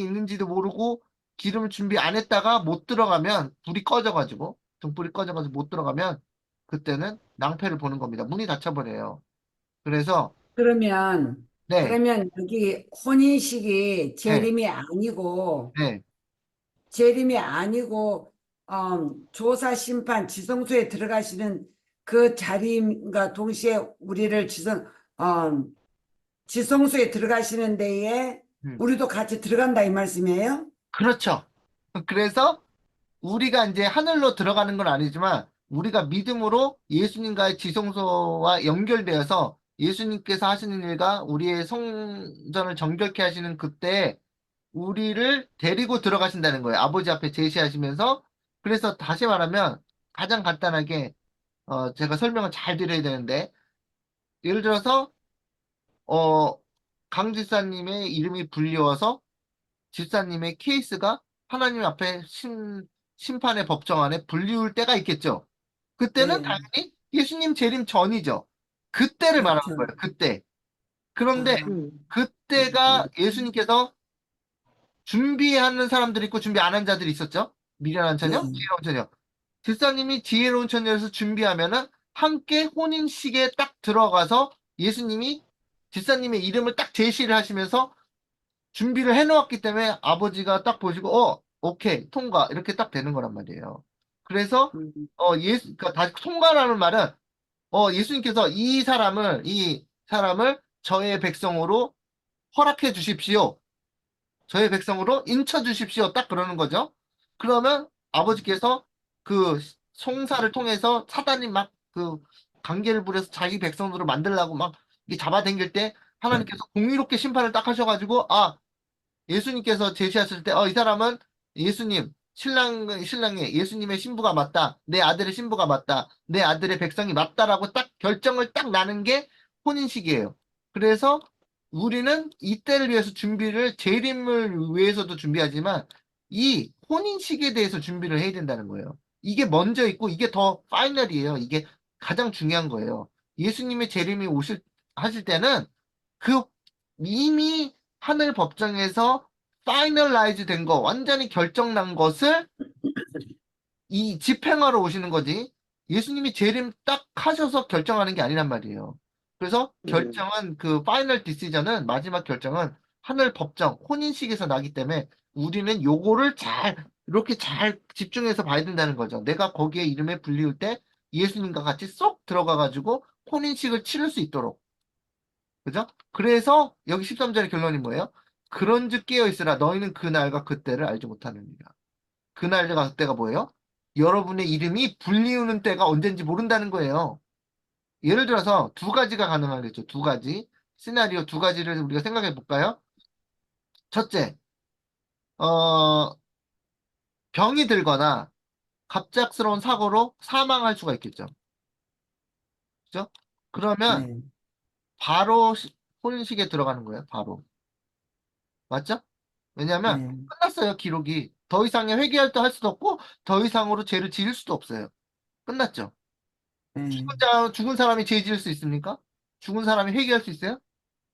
있는지도 모르고 기름을 준비 안 했다가 못 들어가면 불이 꺼져가지고 등불이 꺼져가지고 못 들어가면 그때는 낭패를 보는 겁니다. 문이 닫혀버려요. 그래서 그러면, 네, 그러면 여기 혼인식이 네, 네, 재림이 아니고, 조사 심판 지성소에 들어가시는 그 자리인가 동시에 우리를 지성소에 들어가시는 데에 음, 우리도 같이 들어간다 이 말씀이에요? 그렇죠. 그래서 우리가 이제 하늘로 들어가는 건 아니지만 우리가 믿음으로 예수님과의 지성소와 연결되어서 예수님께서 하시는 일과 우리의 성전을 정결케 하시는 그때 우리를 데리고 들어가신다는 거예요. 아버지 앞에 제시하시면서 그래서 다시 말하면 가장 간단하게 제가 설명을 잘 드려야 되는데, 예를 들어서, 어, 강 집사님의 이름이 불리워서 집사님의 케이스가 하나님 앞에 심판의 법정 안에 불리울 때가 있겠죠. 그때는 네, 당연히 예수님 재림 전이죠. 그때를 말하는 그렇죠. 거예요. 그때. 그런데 아, 음, 그때가 예수님께서 준비하는 사람들이 있고 준비 안 한 자들이 있었죠. 미련한 처녀, 네, 지혜로운 처녀. 집사님이 지혜로운 처녀에서 준비하면은 함께 혼인식에 딱 들어가서 예수님이 집사님의 이름을 딱 제시를 하시면서 준비를 해놓았기 때문에 아버지가 딱 보시고, 오케이, 통과. 이렇게 딱 되는 거란 말이에요. 그래서, 음, 그러니까 다시 통과라는 말은, 예수님께서 이 사람을 저의 백성으로 허락해 주십시오. 저의 백성으로 인쳐 주십시오. 딱 그러는 거죠. 그러면 아버지께서 그 송사를 통해서 사단이 막 그 관계를 부려서 자기 백성으로 만들려고 막 이게 잡아당길 때 하나님께서 공의롭게 심판을 딱 하셔가지고, 예수님께서 제시하실 때, 이 사람은 예수님, 신랑의 예수님의 신부가 맞다. 내 아들의 신부가 맞다. 내 아들의 백성이 맞다라고 딱 결정을 딱 나는 게 혼인식이에요. 그래서 우리는 이때를 위해서 준비를, 재림을 위해서도 준비하지만 이 혼인식에 대해서 준비를 해야 된다는 거예요. 이게 먼저 있고 이게 더 파이널이에요. 이게 가장 중요한 거예요. 예수님의 재림이 하실 때는 그 이미 하늘 법정에서 파이널라이즈 된 거, 완전히 결정난 것을 이 집행하러 오시는 거지. 예수님이 재림 딱 하셔서 결정하는 게 아니란 말이에요. 그래서 결정은 그 파이널 디시전은 마지막 결정은 하늘 법정, 혼인식에서 나기 때문에 우리는 요거를 이렇게 잘 집중해서 봐야 된다는 거죠. 내가 거기에 이름에 불리울 때 예수님과 같이 쏙 들어가가지고 혼인식을 치를 수 있도록. 그죠? 그래서 여기 13절의 결론이 뭐예요? 그런즉 깨어 있으라 너희는 그날과 그때를 알지 못하느니라. 그날과 그때가 뭐예요? 여러분의 이름이 불리우는 때가 언젠지 모른다는 거예요. 예를 들어서 두 가지가 가능하겠죠. 두 가지. 시나리오 두 가지를 우리가 생각해 볼까요? 첫째, 어, 병이 들거나 갑작스러운 사고로 사망할 수가 있겠죠. 그죠? 그러면 네, 바로 혼인식에 들어가는 거예요. 바로. 맞죠? 왜냐하면 네, 끝났어요, 기록이. 더 이상의 회개할 할 수도 없고 더 이상으로 죄를 지을 수도 없어요. 끝났죠. 네, 죽은 사람이 죄 지을 수 있습니까? 죽은 사람이 회개할 수 있어요?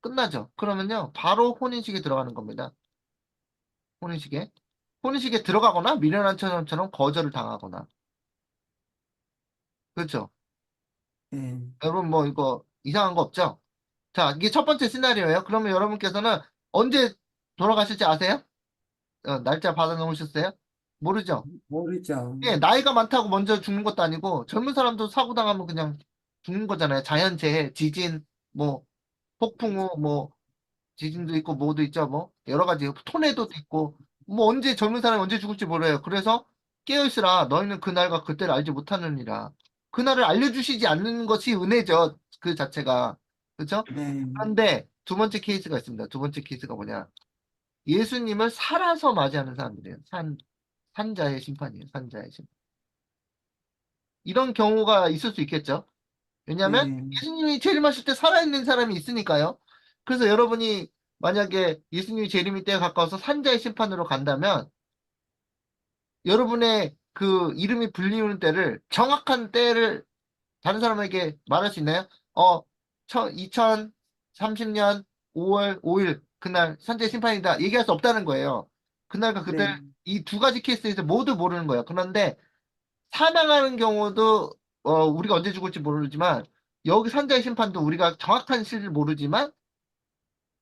끝나죠. 그러면요, 바로 혼인식에 들어가는 겁니다. 혼인식에. 혼인식에 들어가거나 미련한 처녀처럼 거절을 당하거나. 그렇죠. 네. 여러분 뭐 이거 이상한 거 없죠? 자, 이게 첫 번째 시나리오예요. 그러면 여러분께서는 언제 돌아가실지 아세요? 날짜 받아 놓으셨어요? 모르죠? 모르죠. 예, 나이가 많다고 먼저 죽는 것도 아니고 젊은 사람도 사고 당하면 그냥 죽는 거잖아요. 자연재해, 지진, 뭐 폭풍우, 뭐 지진도 있고 뭐도 있죠. 뭐 여러 가지 토네도도 있고 뭐 언제 젊은 사람이 언제 죽을지 몰라요. 그래서 깨어있으라 너희는 그날과 그때를 알지 못하느니라. 그날을 알려주시지 않는 것이 은혜죠. 그 자체가. 그렇죠? 네, 그런데 두 번째 케이스가 있습니다. 두 번째 케이스가 뭐냐? 예수님을 살아서 맞이하는 사람들이에요. 산자의 심판이에요. 산자의 심판. 이런 경우가 있을 수 있겠죠. 왜냐하면 네, 예수님이 재림하실 때 살아있는 사람이 있으니까요. 그래서 여러분이 만약에 예수님이 재림이 때가 가까워서 산자의 심판으로 간다면 여러분의 그 이름이 불리우는 때를 정확한 때를 다른 사람에게 말할 수 있나요? 2030년 5월 5일 그날 산자의 심판이다. 얘기할 수 없다는 거예요. 그날과 그때 네, 이 두 가지 케이스에서 모두 모르는 거예요. 그런데 사망하는 경우도 우리가 언제 죽을지 모르지만 여기 산자의 심판도 우리가 정확한 시를 모르지만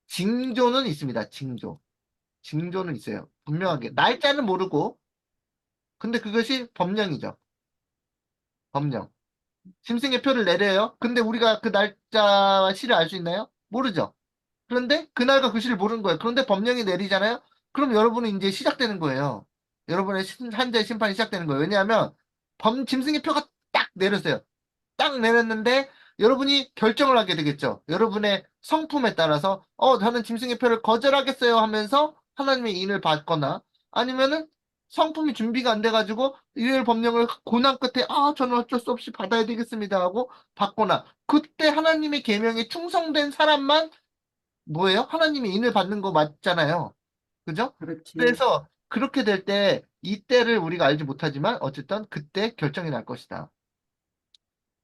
징조는 있습니다. 징조. 징조는 있어요. 분명하게. 날짜는 모르고 근데 그것이 법령이죠. 법령. 짐승의 표를 내려요. 근데 우리가 그 날짜와 시를 알 수 있나요? 모르죠. 그런데 그날과 그 시를 모르는 거예요. 그런데 법령이 내리잖아요. 그럼 여러분은 이제 시작되는 거예요. 여러분의 한자의 심판이 시작되는 거예요. 왜냐하면 짐승의 표가 딱 내렸어요. 딱 내렸는데 여러분이 결정을 하게 되겠죠. 여러분의 성품에 따라서 저는 짐승의 표를 거절하겠어요 하면서 하나님의 인을 받거나 아니면은 성품이 준비가 안 돼가지고 이율 법령을 고난 끝에 저는 어쩔 수 없이 받아야 되겠습니다 하고 받거나 그때 하나님의 계명에 충성된 사람만 뭐예요? 하나님의 인을 받는 거 맞잖아요. 그죠? 그렇지. 그래서 그렇게 될 때 이때를 우리가 알지 못하지만 어쨌든 그때 결정이 날 것이다.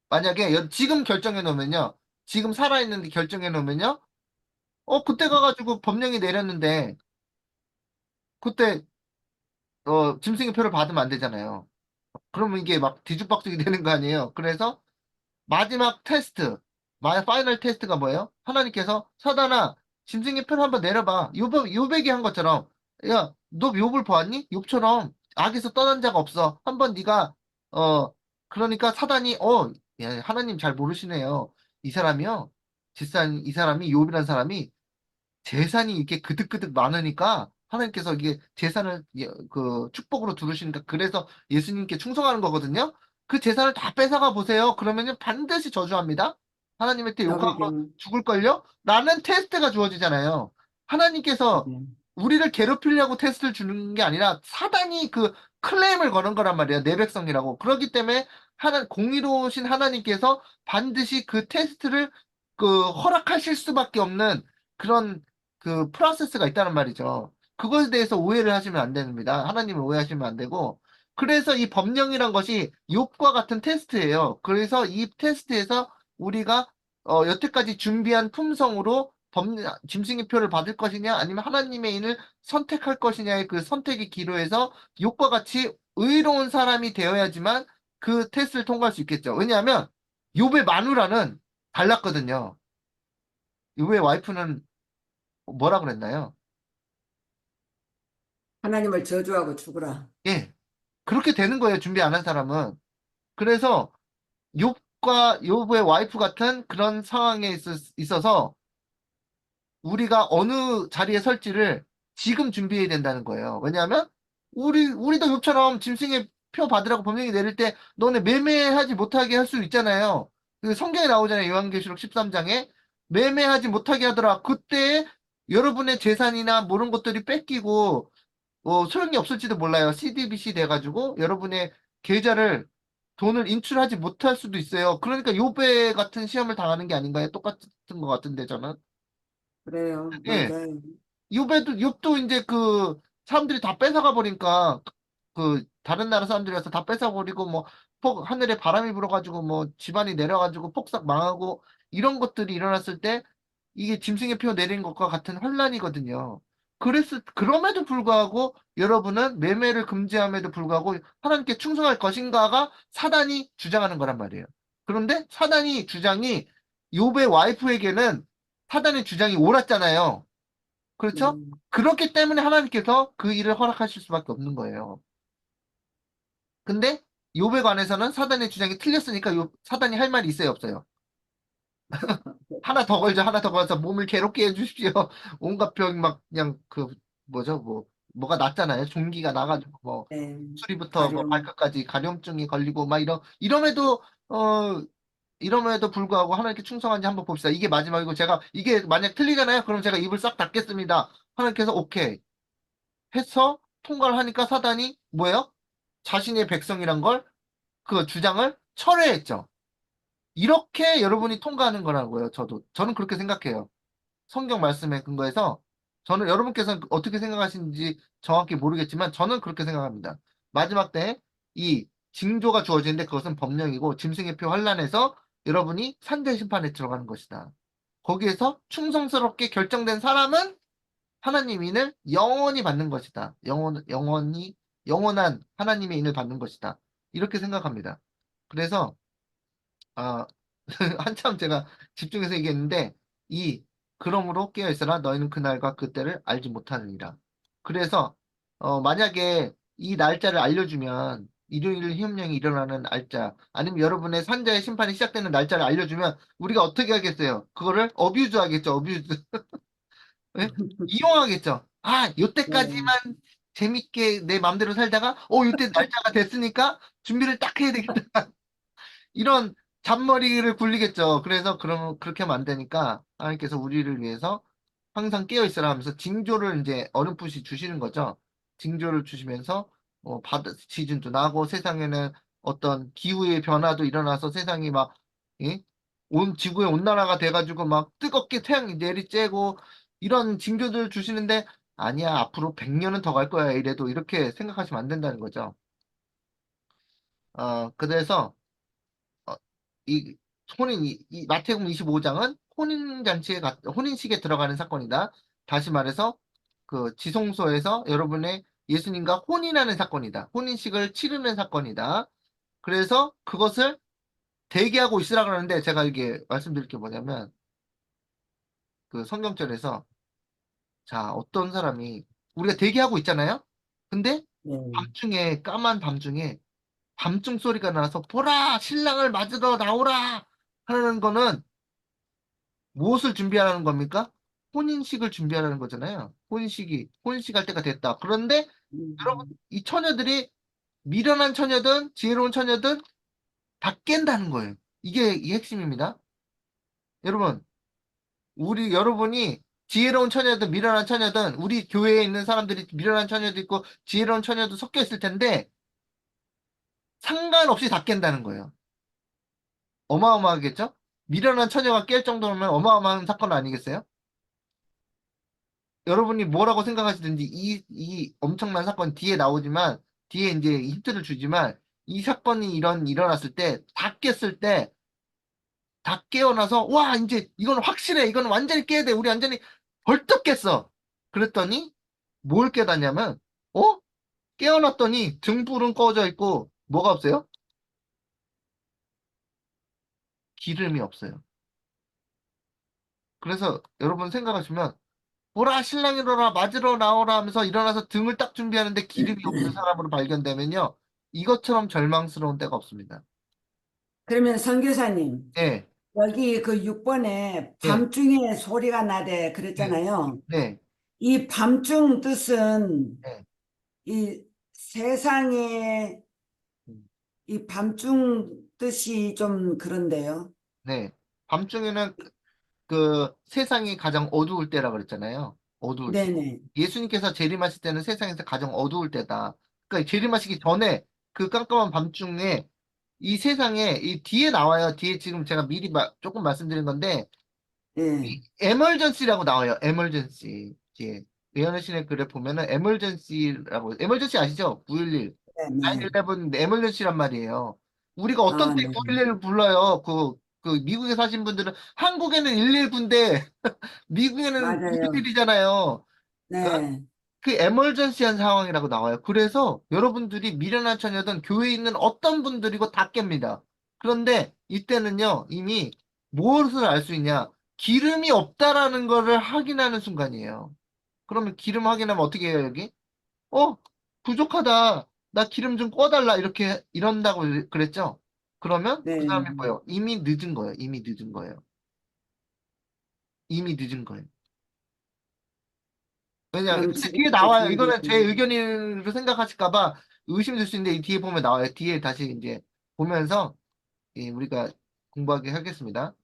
만약에 지금 결정해 놓으면요. 지금 살아있는데 결정해 놓으면요. 그때 가가지고 법령이 내렸는데 그때 짐승의 표를 받으면 안 되잖아요. 그러면 이게 막 뒤죽박죽이 되는 거 아니에요. 그래서 마지막 테스트, 파이널 테스트가 뭐예요? 하나님께서 사단아, 짐승의 표를 한번 내려봐. 요백이 한 것처럼, 야, 너 욥을 보았니? 욥처럼 악에서 떠난 자가 없어. 한번 네가 그러니까 사단이 야, 하나님 잘 모르시네요. 이 사람이요, 이 사람이 욥이란 사람이 재산이 이렇게 그득그득 많으니까 하나님께서 이게 재산을 그 축복으로 두르시니까 그래서 예수님께 충성하는 거거든요. 그 재산을 다 뺏어가 보세요. 그러면은 반드시 저주합니다. 하나님한테 욕하고 여백은, 죽을걸요? 라는 테스트가 주어지잖아요. 하나님께서 그게, 우리를 괴롭히려고 테스트를 주는 게 아니라 사단이 그 클레임을 거는 거란 말이에요. 내 백성이라고. 그렇기 때문에 공의로우신 하나님께서 반드시 그 테스트를 허락하실 수밖에 없는 그런 프로세스가 있다는 말이죠. 그것에 대해서 오해를 하시면 안 됩니다. 하나님을 오해하시면 안 되고. 그래서 이 법령이란 것이 욥과 같은 테스트예요. 그래서 이 테스트에서 우리가 여태까지 준비한 품성으로 짐승의 표를 받을 것이냐 아니면 하나님의 인을 선택할 것이냐의 그 선택의 기로에서 욥과 같이 의로운 사람이 되어야지만 그 테스트를 통과할 수 있겠죠. 왜냐하면 욥의 마누라는 달랐거든요. 욥의 와이프는 뭐라 그랬나요? 하나님을 저주하고 죽으라. 예. 그렇게 되는 거예요. 준비 안 한 사람은. 그래서 욥의 와이프 같은 그런 상황에 있어서 우리가 어느 자리에 설지를 지금 준비해야 된다는 거예요. 왜냐하면 우리도 욥처럼 짐승의 표 받으라고 법령이 내릴 때 너네 매매하지 못하게 할 수 있잖아요. 그 성경에 나오잖아요. 요한계시록 13장에 매매하지 못하게 하더라. 그때 여러분의 재산이나 모든 것들이 뺏기고 소용이 없을지도 몰라요. CDBC 돼가지고 여러분의 계좌를 돈을 인출하지 못할 수도 있어요. 그러니까 요배 같은 시험을 당하는 게 아닌가요? 똑같은 것 같은데 저는. 그래요. 예. 맞아요. 욥도 이제 사람들이 다 뺏어가 버리니까 다른 나라 사람들이 와서 다 뺏어버리고 하늘에 바람이 불어가지고 집안이 내려가지고 폭삭 망하고 이런 것들이 일어났을 때 이게 짐승의 표 내린 것과 같은 혼란이거든요. 그럼에도 불구하고 여러분은 매매를 금지함에도 불구하고 하나님께 충성할 것인가가 사단이 주장하는 거란 말이에요. 그런데 사단이 주장이 욥의 와이프에게는 사단의 주장이 옳았잖아요. 그렇죠? 음, 그렇기 때문에 하나님께서 그 일을 허락하실 수밖에 없는 거예요. 근데 욥에 관해서는 사단의 주장이 틀렸으니까 사단이 할 말이 있어요, 없어요? 하나 더 걸죠, 하나 더 걸어서 몸을 괴롭게 해주십시오. 온갖 병 막 그냥 뭐죠, 뭐가 났잖아요. 종기가 나가지고 네. 수리부터 가령, 발끝까지 가려움증이 걸리고 막 어 이럼에도 불구하고 하나님께 충성한지 한번 봅시다. 이게 마지막이고 제가 이게 만약 틀리잖아요. 그럼 제가 입을 싹 닫겠습니다. 하나님께서 오케이. 해서 통과를 하니까 사단이 뭐예요? 자신의 백성이란 걸, 그 주장을 철회했죠. 이렇게 여러분이 통과하는 거라고요, 저는 그렇게 생각해요. 성경 말씀에 근거해서, 저는 여러분께서는 어떻게 생각하시는지 정확히 모르겠지만, 저는 그렇게 생각합니다. 마지막 때, 이 징조가 주어지는데 그것은 법령이고, 짐승의 표 환란에서 여러분이 산재 심판에 들어가는 것이다. 거기에서 충성스럽게 결정된 사람은 하나님 인을 영원히 받는 것이다. 영원한 하나님의 인을 받는 것이다. 이렇게 생각합니다. 그래서, 아, 한참 제가 집중해서 얘기했는데, 그러므로 깨어있어라. 너희는 그날과 그때를 알지 못하느니라. 그래서, 만약에 이 날짜를 알려주면, 일요일 희음령이 일어나는 날짜, 아니면 여러분의 산자의 심판이 시작되는 날짜를 알려주면, 우리가 어떻게 하겠어요? 그거를 어뷰즈 하겠죠, 어뷰즈. 예? 이용하겠죠. 네. 요때까지만 재밌게 내 맘대로 살다가, 요때 날짜가 됐으니까 준비를 딱 해야 되겠다. 이런 잔머리를 굴리겠죠. 그래서 그렇게 하면 안 되니까 하나님께서 우리를 위해서 항상 깨어 있으라 하면서 징조를 이제 어렴풋이 주시는 거죠. 징조를 주시면서 바다 지진도 나고 세상에는 어떤 기후의 변화도 일어나서 세상이 막 예? 온 지구의 온난화가 돼가지고 막 뜨겁게 태양이 내리쬐고 이런 징조들 주시는데 아니야 앞으로 100년은 더 갈 거야 이래도 이렇게 생각하시면 안 된다는 거죠. 그래서 어, 이 이 마태복음 25장은 혼인식에 들어가는 사건이다. 다시 말해서 그 지성소에서 여러분의 예수님과 혼인하는 사건이다. 혼인식을 치르는 사건이다. 그래서 그것을 대기하고 있으라 그러는데 제가 이게 말씀드릴 게 뭐냐면 그 성경절에서 자 어떤 사람이 우리가 대기하고 있잖아요. 근데 네. 밤중에 까만 밤중에 밤중 소리가 나서 보라 신랑을 맞으러 나오라 하는 거는 무엇을 준비하라는 겁니까? 혼인식을 준비하라는 거잖아요. 혼인식 할 때가 됐다. 그런데 여러분, 음, 이 처녀들이 미련한 처녀든 지혜로운 처녀든 다 깬다는 거예요. 이게 이 핵심입니다. 여러분, 여러분이 지혜로운 처녀든 미련한 처녀든 우리 교회에 있는 사람들이 미련한 처녀도 있고 지혜로운 처녀도 섞여 있을 텐데 상관없이 다 깬다는 거예요. 어마어마하겠죠? 미련한 처녀가 깰 정도면 어마어마한 사건 아니겠어요? 여러분이 뭐라고 생각하시든지 이 엄청난 사건 뒤에 나오지만 뒤에 이제 힌트를 주지만 이 사건이 일어났을 때 다 깼을 때 다 깨어나서 와 이제 이건 확실해 이건 완전히 깨야 돼 우리 완전히 벌떡 깼어 그랬더니 뭘 깨닫냐면 어? 깨어났더니 등불은 꺼져 있고 뭐가 없어요? 기름이 없어요. 그래서 여러분 생각하시면 보라 신랑 일어나 맞으러 나오라 하면서 일어나서 등을 딱 준비하는데 기름이 없는 사람으로 발견되면요. 이것처럼 절망스러운 때가 없습니다. 그러면 선교사님, 예, 여기 그 6번에 예, 밤중에 소리가 나대 예, 그랬잖아요. 네, 이 밤중 뜻은 예, 이 세상에 음, 이 밤중 뜻이 좀 그런데요. 네. 밤중에는 그 세상이 가장 어두울 때라 그랬잖아요. 어두울 때. 네네. 예수님께서 재림하실 때는 세상에서 가장 어두울 때다. 그러니까 재림하시기 전에 그 깜깜한 밤중에 이 세상에 이 뒤에 나와요. 뒤에 지금 제가 미리 조금 말씀드린 건데 예. 에멀전시라고 나와요. 에멀전시. 예. 외연의 신의 글에 보면은 에멀전시 아시죠? 911. 네네. 911 에멀전시란 말이에요. 우리가 어떤 아, 때 네. 911을 불러요? 그 미국에 사신 분들은 한국에는 119인데 미국에는 맞아요. 911이잖아요. 네. 그 에멀전시한 상황이라고 나와요. 그래서 여러분들이 미련한 처녀든 교회에 있는 어떤 분들이고 다 깹니다. 그런데 이때는요, 이미 무엇을 알 수 있냐? 기름이 없다라는 거를 확인하는 순간이에요. 그러면 기름 확인하면 어떻게 해요, 여기? 어, 부족하다. 나 기름 좀 꺼달라. 이런다고 그랬죠? 그러면 그 네. 다음에 뭐예요? 이미 늦은 거예요. 이미 늦은 거예요. 이미 늦은 거예요. 그럼 근데 뒤에 지금부터 나와요. 이거는 제 준비해야겠네요. 의견으로 생각하실까봐 의심될 수 있는데 이 뒤에 보면 나와요. 뒤에 다시 이제 보면서 우리가 공부하게 하겠습니다.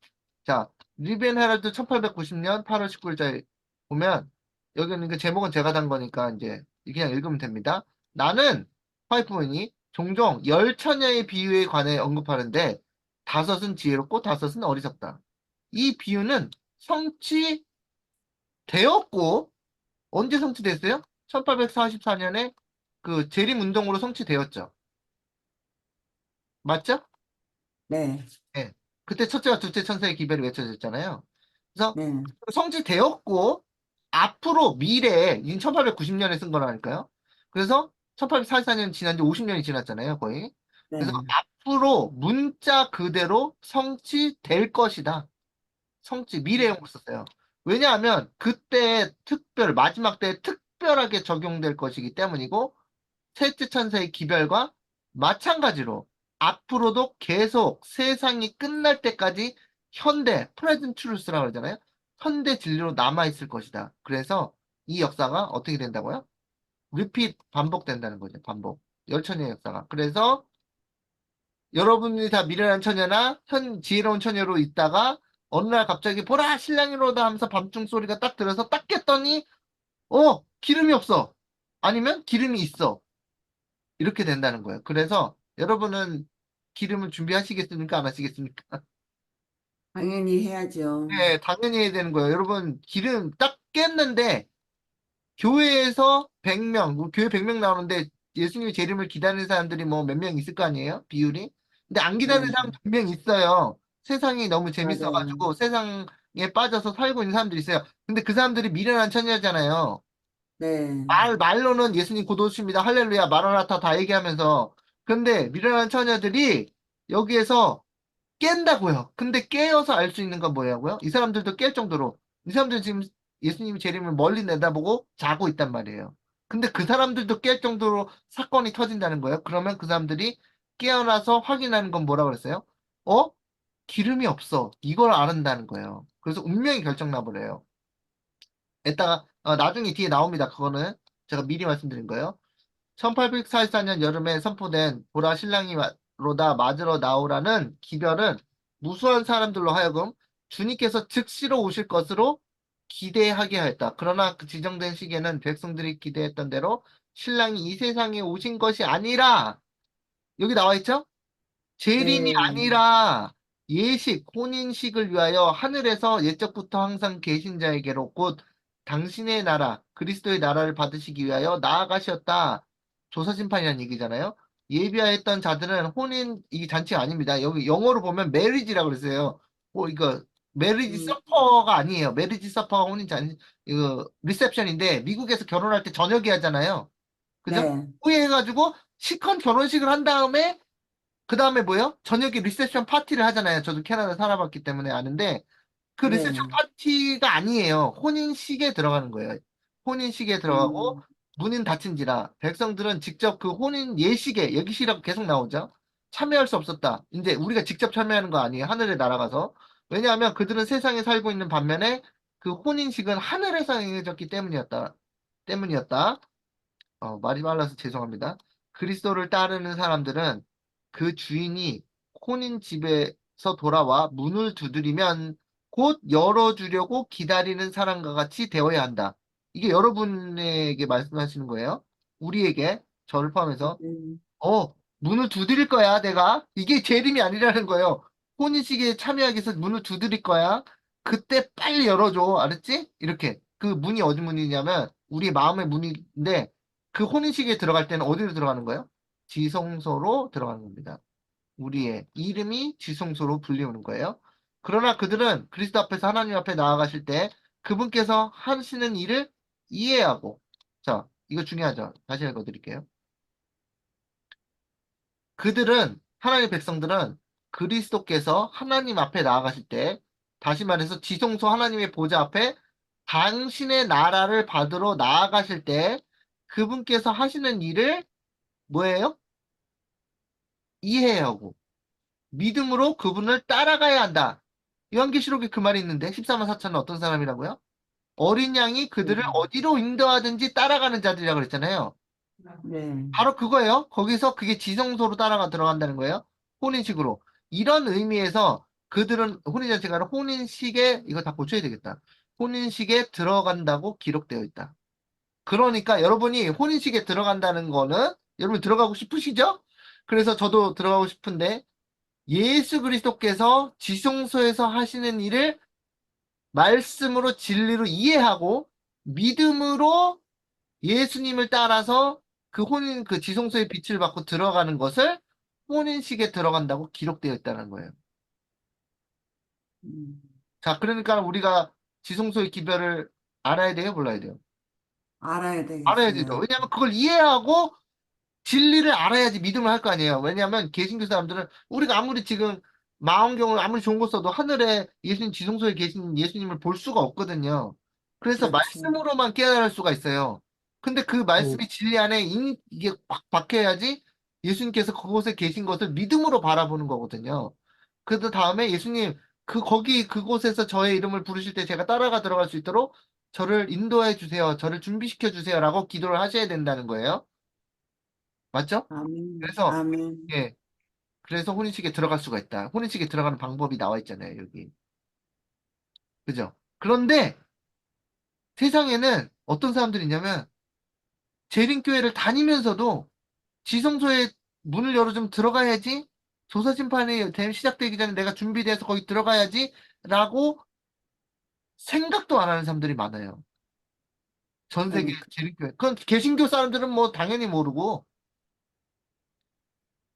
자, 리비엔 헤럴드 1890년 8월 19일자에 보면 여기는 그 제목은 제가 단 거니까 이제 그냥 읽으면 됩니다. 나는 파이프문이 종종 열 처녀의 비유에 관해 언급하는데 다섯은 지혜롭고 다섯은 어리석다. 이 비유는 성취되었고 언제 성취됐어요? 1844년에 그 재림운동으로 성취되었죠. 맞죠? 네. 네. 그때 첫째와 둘째 천사의 기별이 외쳐졌잖아요. 그래서 네. 성취되었고 앞으로 미래에 1890년에 쓴 거라니까요. 그래서 1844년 지난 지 50년이 지났잖아요, 거의. 그래서 네. 앞으로 문자 그대로 성취될 것이다. 미래형으로 썼어요. 왜냐하면 그때 마지막 때 특별하게 적용될 것이기 때문이고 셋째 천사의 기별과 마찬가지로 앞으로도 계속 세상이 끝날 때까지 프레젠트 트루스라고 그러잖아요. 현대 진리로 남아있을 것이다. 그래서 이 역사가 어떻게 된다고요? 반복된다는 거죠. 반복. 열처녀의 역사가. 그래서 여러분이 다 미련한 처녀나 지혜로운 처녀로 있다가 어느 날 갑자기 보라 신랑이로다 하면서 밤중 소리가 딱 들어서 딱 깼더니 기름이 없어. 아니면 기름이 있어. 이렇게 된다는 거예요. 그래서 여러분은 기름을 준비하시겠습니까? 안 하시겠습니까? 당연히 해야죠. 네, 당연히 해야 되는 거예요. 여러분, 기름 딱 깼는데, 교회에서 100명, 교회 100명 나오는데, 예수님의 재림을 기다리는 사람들이 뭐 몇 명 있을 거 아니에요? 비율이? 근데 안 기다리는 네, 사람 100명 있어요. 세상이 너무 맞아요. 재밌어가지고, 세상에 빠져서 살고 있는 사람들이 있어요. 근데 그 사람들이 미련한 처녀잖아요. 네, 말로는 예수님 곧 오십니다. 할렐루야, 마라나타 다 얘기하면서. 근데 미련한 처녀들이 여기에서 깬다고요. 근데 깨어서 알 수 있는 건 뭐냐고요? 이 사람들도 깰 정도로. 이 사람들은 지금 예수님이 재림을 멀리 내다보고 자고 있단 말이에요. 근데 그 사람들도 깰 정도로 사건이 터진다는 거예요. 그러면 그 사람들이 깨어나서 확인하는 건 뭐라 그랬어요? 어? 기름이 없어. 이걸 알았다는 거예요. 그래서 운명이 결정 나버려요. 이따가 나중에 뒤에 나옵니다. 그거는 제가 미리 말씀드린 거예요. 1844년 여름에 선포된 보라 신랑이 로다 맞으러 나오라는 기별은 무수한 사람들로 하여금 주님께서 즉시로 오실 것으로 기대하게 하였다. 그러나 그 지정된 시기에는 백성들이 기대했던 대로 신랑이 이 세상에 오신 것이 아니라 여기 나와 있죠? 재림이 네, 아니라 예식, 혼인식을 위하여 하늘에서 옛적부터 항상 계신 자에게로 곧 당신의 나라, 그리스도의 나라를 받으시기 위하여 나아가셨다. 조사심판이라는 얘기잖아요. 예비하였던 자들은 혼인, 이 잔치가 아닙니다. 여기 영어로 보면 메리지라고 그랬어요. 이거, 메리지 음, 서퍼가 아니에요. 메리지 서퍼가 혼인 잔치, 이거, 리셉션인데, 미국에서 결혼할 때 저녁에 하잖아요. 그죠? 네, 후에 해가지고, 시컨 결혼식을 한 다음에, 그 다음에 뭐예요? 저녁에 리셉션 파티를 하잖아요. 저도 캐나다 살아봤기 때문에 아는데 그 리셉션 네, 파티가 아니에요. 혼인식에 들어가는 거예요. 혼인식에 들어가고 음, 문은 닫힌지라 백성들은 직접 그 혼인 예식에 예기시라고 계속 나오죠. 참여할 수 없었다. 이제 우리가 직접 참여하는 거 아니에요. 하늘에 날아가서. 왜냐하면 그들은 세상에 살고 있는 반면에 그 혼인식은 하늘에서 행해졌기 때문이었다. 말이 말라서 죄송합니다. 그리스도를 따르는 사람들은 그 주인이 혼인 집에서 돌아와 문을 두드리면 곧 열어주려고 기다리는 사람과 같이 되어야 한다. 이게 여러분에게 말씀하시는 거예요. 우리에게, 저를 포함해서. 음, 문을 두드릴 거야, 내가. 이게 재림이 아니라는 거예요. 혼인식에 참여하기 위해서 문을 두드릴 거야. 그때 빨리 열어줘. 알았지? 이렇게. 그 문이 어디 문이냐면, 우리 마음의 문인데, 그 혼인식에 들어갈 때는 어디로 들어가는 거예요? 지성소로 들어가는 겁니다. 우리의 이름이 지성소로 불리우는 거예요. 그러나 그들은 그리스도 앞에서 하나님 앞에 나아가실 때, 그분께서 하시는 일을 이해하고, 자, 이거 중요하죠. 다시 읽어드릴게요. 하나님 백성들은 그리스도께서 하나님 앞에 나아가실 때, 다시 말해서 지성소 하나님의 보좌 앞에 당신의 나라를 받으러 나아가실 때, 그분께서 하시는 일을 뭐예요? 이해해야 하고, 믿음으로 그분을 따라가야 한다. 요한계시록에 그 말이 있는데, 14만 4천은 어떤 사람이라고요? 어린 양이 그들을 음, 어디로 인도하든지 따라가는 자들이라고 그랬잖아요. 네, 바로 그거예요. 거기서 그게 지성소로 따라가 들어간다는 거예요. 혼인식으로. 이런 의미에서 그들은 혼인 자체가 아니라 혼인식에 이거 다 고쳐야 되겠다. 혼인식에 들어간다고 기록되어 있다. 그러니까 여러분이 혼인식에 들어간다는 거는 여러분 들어가고 싶으시죠? 그래서 저도 들어가고 싶은데 예수 그리스도께서 지성소에서 하시는 일을 말씀으로 진리로 이해하고 믿음으로 예수님을 따라서 그 지성소의 빛을 받고 들어가는 것을 혼인식에 들어간다고 기록되어 있다는 거예요. 음, 자, 그러니까 우리가 지성소의 기별을 알아야 돼요, 몰라야 돼요? 알아야 알아야 되죠. 되겠어요. 왜냐하면 그걸 이해하고 진리를 알아야지 믿음을 할 거 아니에요. 왜냐하면 개신교 사람들은 우리가 아무리 지금 망원경을 아무리 좋은 거 써도 하늘에 예수님 지성소에 계신 예수님을 볼 수가 없거든요. 그래서 그렇죠. 말씀으로만 깨달을 수가 있어요. 근데 그 음, 말씀이 진리 안에 이게 꽉 박혀야지 예수님께서 그곳에 계신 것을 믿음으로 바라보는 거거든요. 그 다음에 예수님 거기 그곳에서 저의 이름을 부르실 때 제가 따라가 들어갈 수 있도록 저를 인도해 주세요. 저를 준비시켜 주세요라고 기도를 하셔야 된다는 거예요. 맞죠? 아멘, 그래서 아멘. 예, 그래서 혼인식에 들어갈 수가 있다. 혼인식에 들어가는 방법이 나와 있잖아요, 여기. 그죠? 그런데 세상에는 어떤 사람들이 있냐면 재림교회를 다니면서도 지성소에 문을 열어주면 들어가야지. 조사심판이 시작되기 전에 내가 준비돼서 거기 들어가야지. 라고 생각도 안 하는 사람들이 많아요. 전 세계 그러니까. 재림교회. 그건 개신교 사람들은 뭐 당연히 모르고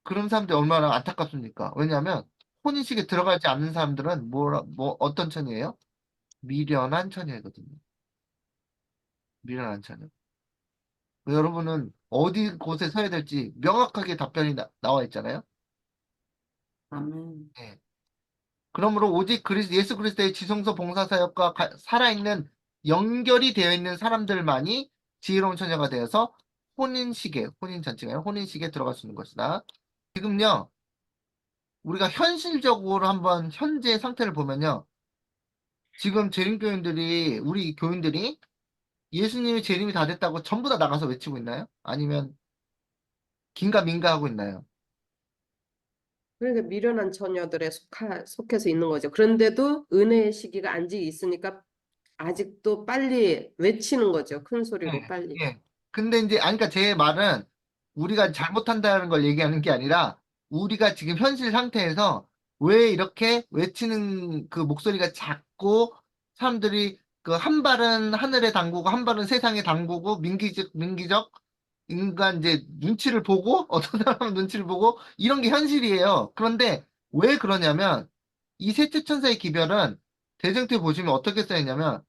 그런 사람들이 얼마나 안타깝습니까? 왜냐하면 혼인식에 들어가지 않는 사람들은 뭐 어떤 처녀예요? 미련한 처녀거든요. 미련한 처녀. 여러분은 어디 곳에 서야 될지 명확하게 답변이 나와 있잖아요. 아멘. 예. 그러므로 오직 예수 그리스도의 지성소 봉사사역과 살아있는 연결이 되어 있는 사람들만이 지혜로운 처녀가 되어서 혼인잔치가 아니라 혼인식에 들어갈 수 있는 것이다. 지금요, 우리가 현실적으로 한번 현재 상태를 보면요. 지금 우리 교인들이 예수님이 재림이 다 됐다고 전부 다 나가서 외치고 있나요? 아니면 긴가민가 하고 있나요? 그러니까 미련한 처녀들에 속해서 있는 거죠. 그런데도 은혜의 시기가 아직 있으니까 아직도 빨리 외치는 거죠. 큰 소리로 네. 빨리. 예. 근데 이제, 그러니까 제 말은 우리가 잘못한다는 걸 얘기하는 게 아니라 우리가 지금 현실 상태에서 왜 이렇게 외치는 그 목소리가 작고 사람들이 그 한 발은 하늘에 담그고 한 발은 세상에 담그고 민기적 인간 이제 눈치를 보고 어떤 사람은 눈치를 보고 이런 게 현실이에요. 그런데 왜 그러냐면 이 셋째 천사의 기별은 대정토에 보시면 어떻게 써있냐면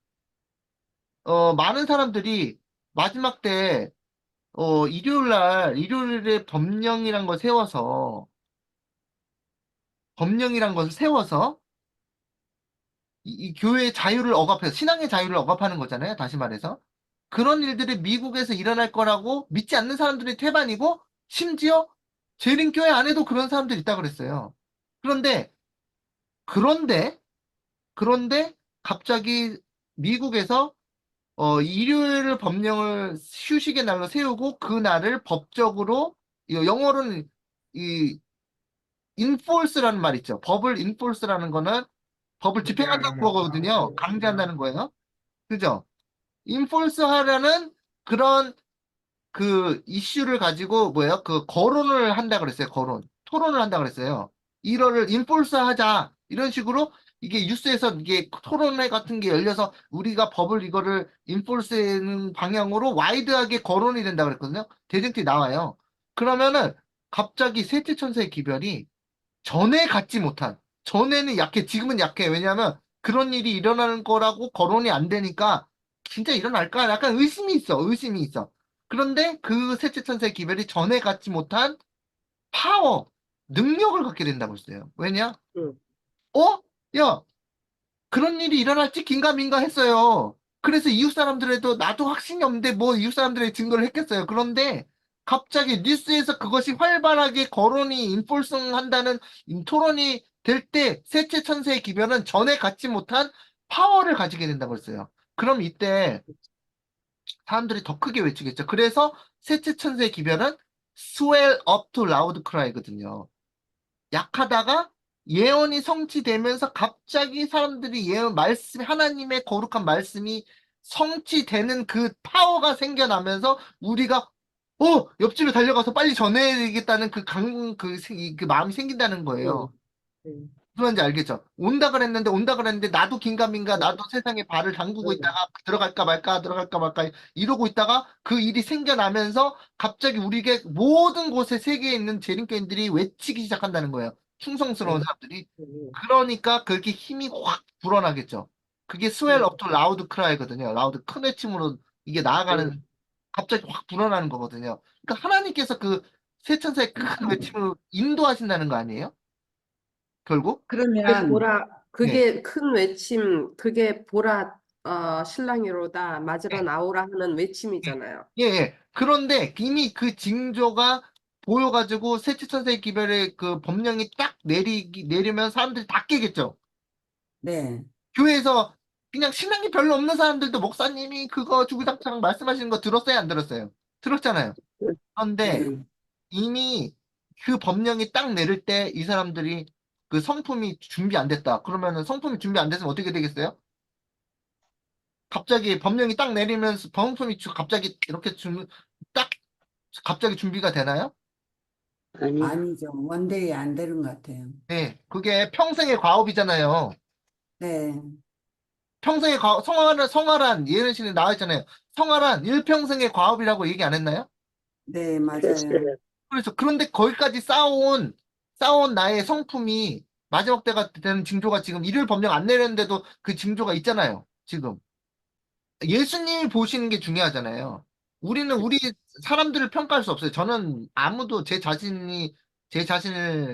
많은 사람들이 마지막 때, 일요일에 법령이란 것을 세워서, 이 교회의 자유를 억압해서, 신앙의 자유를 억압하는 거잖아요. 다시 말해서. 그런 일들이 미국에서 일어날 거라고 믿지 않는 사람들이 태반이고, 심지어 재림교회 안에도 그런 사람들이 있다 그랬어요. 그런데, 그런데, 그런데, 갑자기 미국에서 일요일 법령을 휴식의 날로 세우고 그 날을 법적으로 영어로는 이 enforce라는 말 있죠. 법을 enforce라는 거는 법을 집행한다는 거거든요. 강제한다는 거예요. 그죠? enforce 하려는 그런 그 이슈를 가지고 뭐예요? 그 거론을 한다 그랬어요. 토론을 한다 그랬어요. 이거를 인폴스 하자. 이런 식으로 이게 뉴스에서 이게 토론회 같은 게 열려서 우리가 법을 이거를 인폴스하는 방향으로 와이드하게 거론이 된다 그랬거든요. 대정티 나와요. 그러면은 갑자기 셋째 천사의 기별이 전에는 약해. 지금은 약해. 왜냐하면 그런 일이 일어나는 거라고 거론이 안 되니까 진짜 일어날까? 약간 의심이 있어. 그런데 그 셋째 천사의 기별이 전에 갖지 못한 파워, 능력을 갖게 된다고 했어요. 왜냐? 응. 어? 야, 그런 일이 일어날지 긴가민가 했어요. 그래서 이웃 사람들에도 나도 확신이 없는데 뭐 이웃 사람들의 증거를 했겠어요. 그런데 갑자기 뉴스에서 그것이 활발하게 거론이 인폴성한다는 토론이 될 때 셋째 천사의 기별은 전에 갖지 못한 파워를 가지게 된다고 했어요. 그럼 이때 사람들이 더 크게 외치겠죠. 그래서 셋째 천사의 기별은 swell up to loud cry거든요. 약하다가 예언이 성취되면서 갑자기 사람들이 하나님의 거룩한 말씀이 성취되는 그 파워가 생겨나면서 우리가 옆집에 달려가서 빨리 전해야겠다는 그 마음이 생긴다는 거예요. 응. 응. 그런지 알겠죠? 온다 그랬는데 나도 긴가민가 나도 세상에 발을 담그고 응. 있다가 들어갈까 말까 이러고 있다가 그 일이 생겨나면서 갑자기 우리에게 모든 곳에 세계에 있는 재림교인들이 외치기 시작한다는 거예요. 충성스러운 응. 사람들이. 응. 그러니까 그렇게 힘이 확 불어나겠죠. 그게 스웰 응. 업투 라우드 크라이거든요. 라우드 큰 외침으로 이게 응. 나아가는 갑자기 확 불어나는 거거든요. 그러니까 하나님께서 그 세천사의 큰 외침을 인도하신다는 거 아니에요? 결국? 그러면 네. 그게 큰 외침, 그게 신랑이로다, 맞으러 네. 나오라 하는 예, 외침이잖아요. 예. 그런데 이미 그 징조가 보여가지고 셋째천사의 기별의 그 법령이 딱 내리면 사람들이 다 깨겠죠. 네. 교회에서 그냥 신앙이 별로 없는 사람들도 목사님이 그거 주구장창 말씀하시는 거 들었어요, 안 들었어요? 들었잖아요. 그런데 네. 이미 그 법령이 딱 내릴 때 이 사람들이 그 성품이 준비 안 됐다. 그러면은 성품이 준비 안 됐으면 어떻게 되겠어요? 갑자기 법령이 딱 내리면서 갑자기 이렇게 딱 갑자기 준비가 되나요? 아니, 아니죠. 원데이 안 되는 것 같아요. 네, 그게 평생의 과업이잖아요. 네, 평생의 과업, 성화란, 예은 씨는 나와 있잖아요. 성화란 일평생의 과업이라고 얘기 안 했나요? 네, 맞아요. 그랬어요. 그래서, 그런데 거기까지 쌓아온 나의 성품이 마지막 때가 되는 징조가 지금 일요일 법령 안 내렸는데도 그 징조가 있잖아요. 지금. 예수님이 보시는 게 중요하잖아요. 우리는 우리 사람들을 평가할 수 없어요. 저는 아무도 제 자신을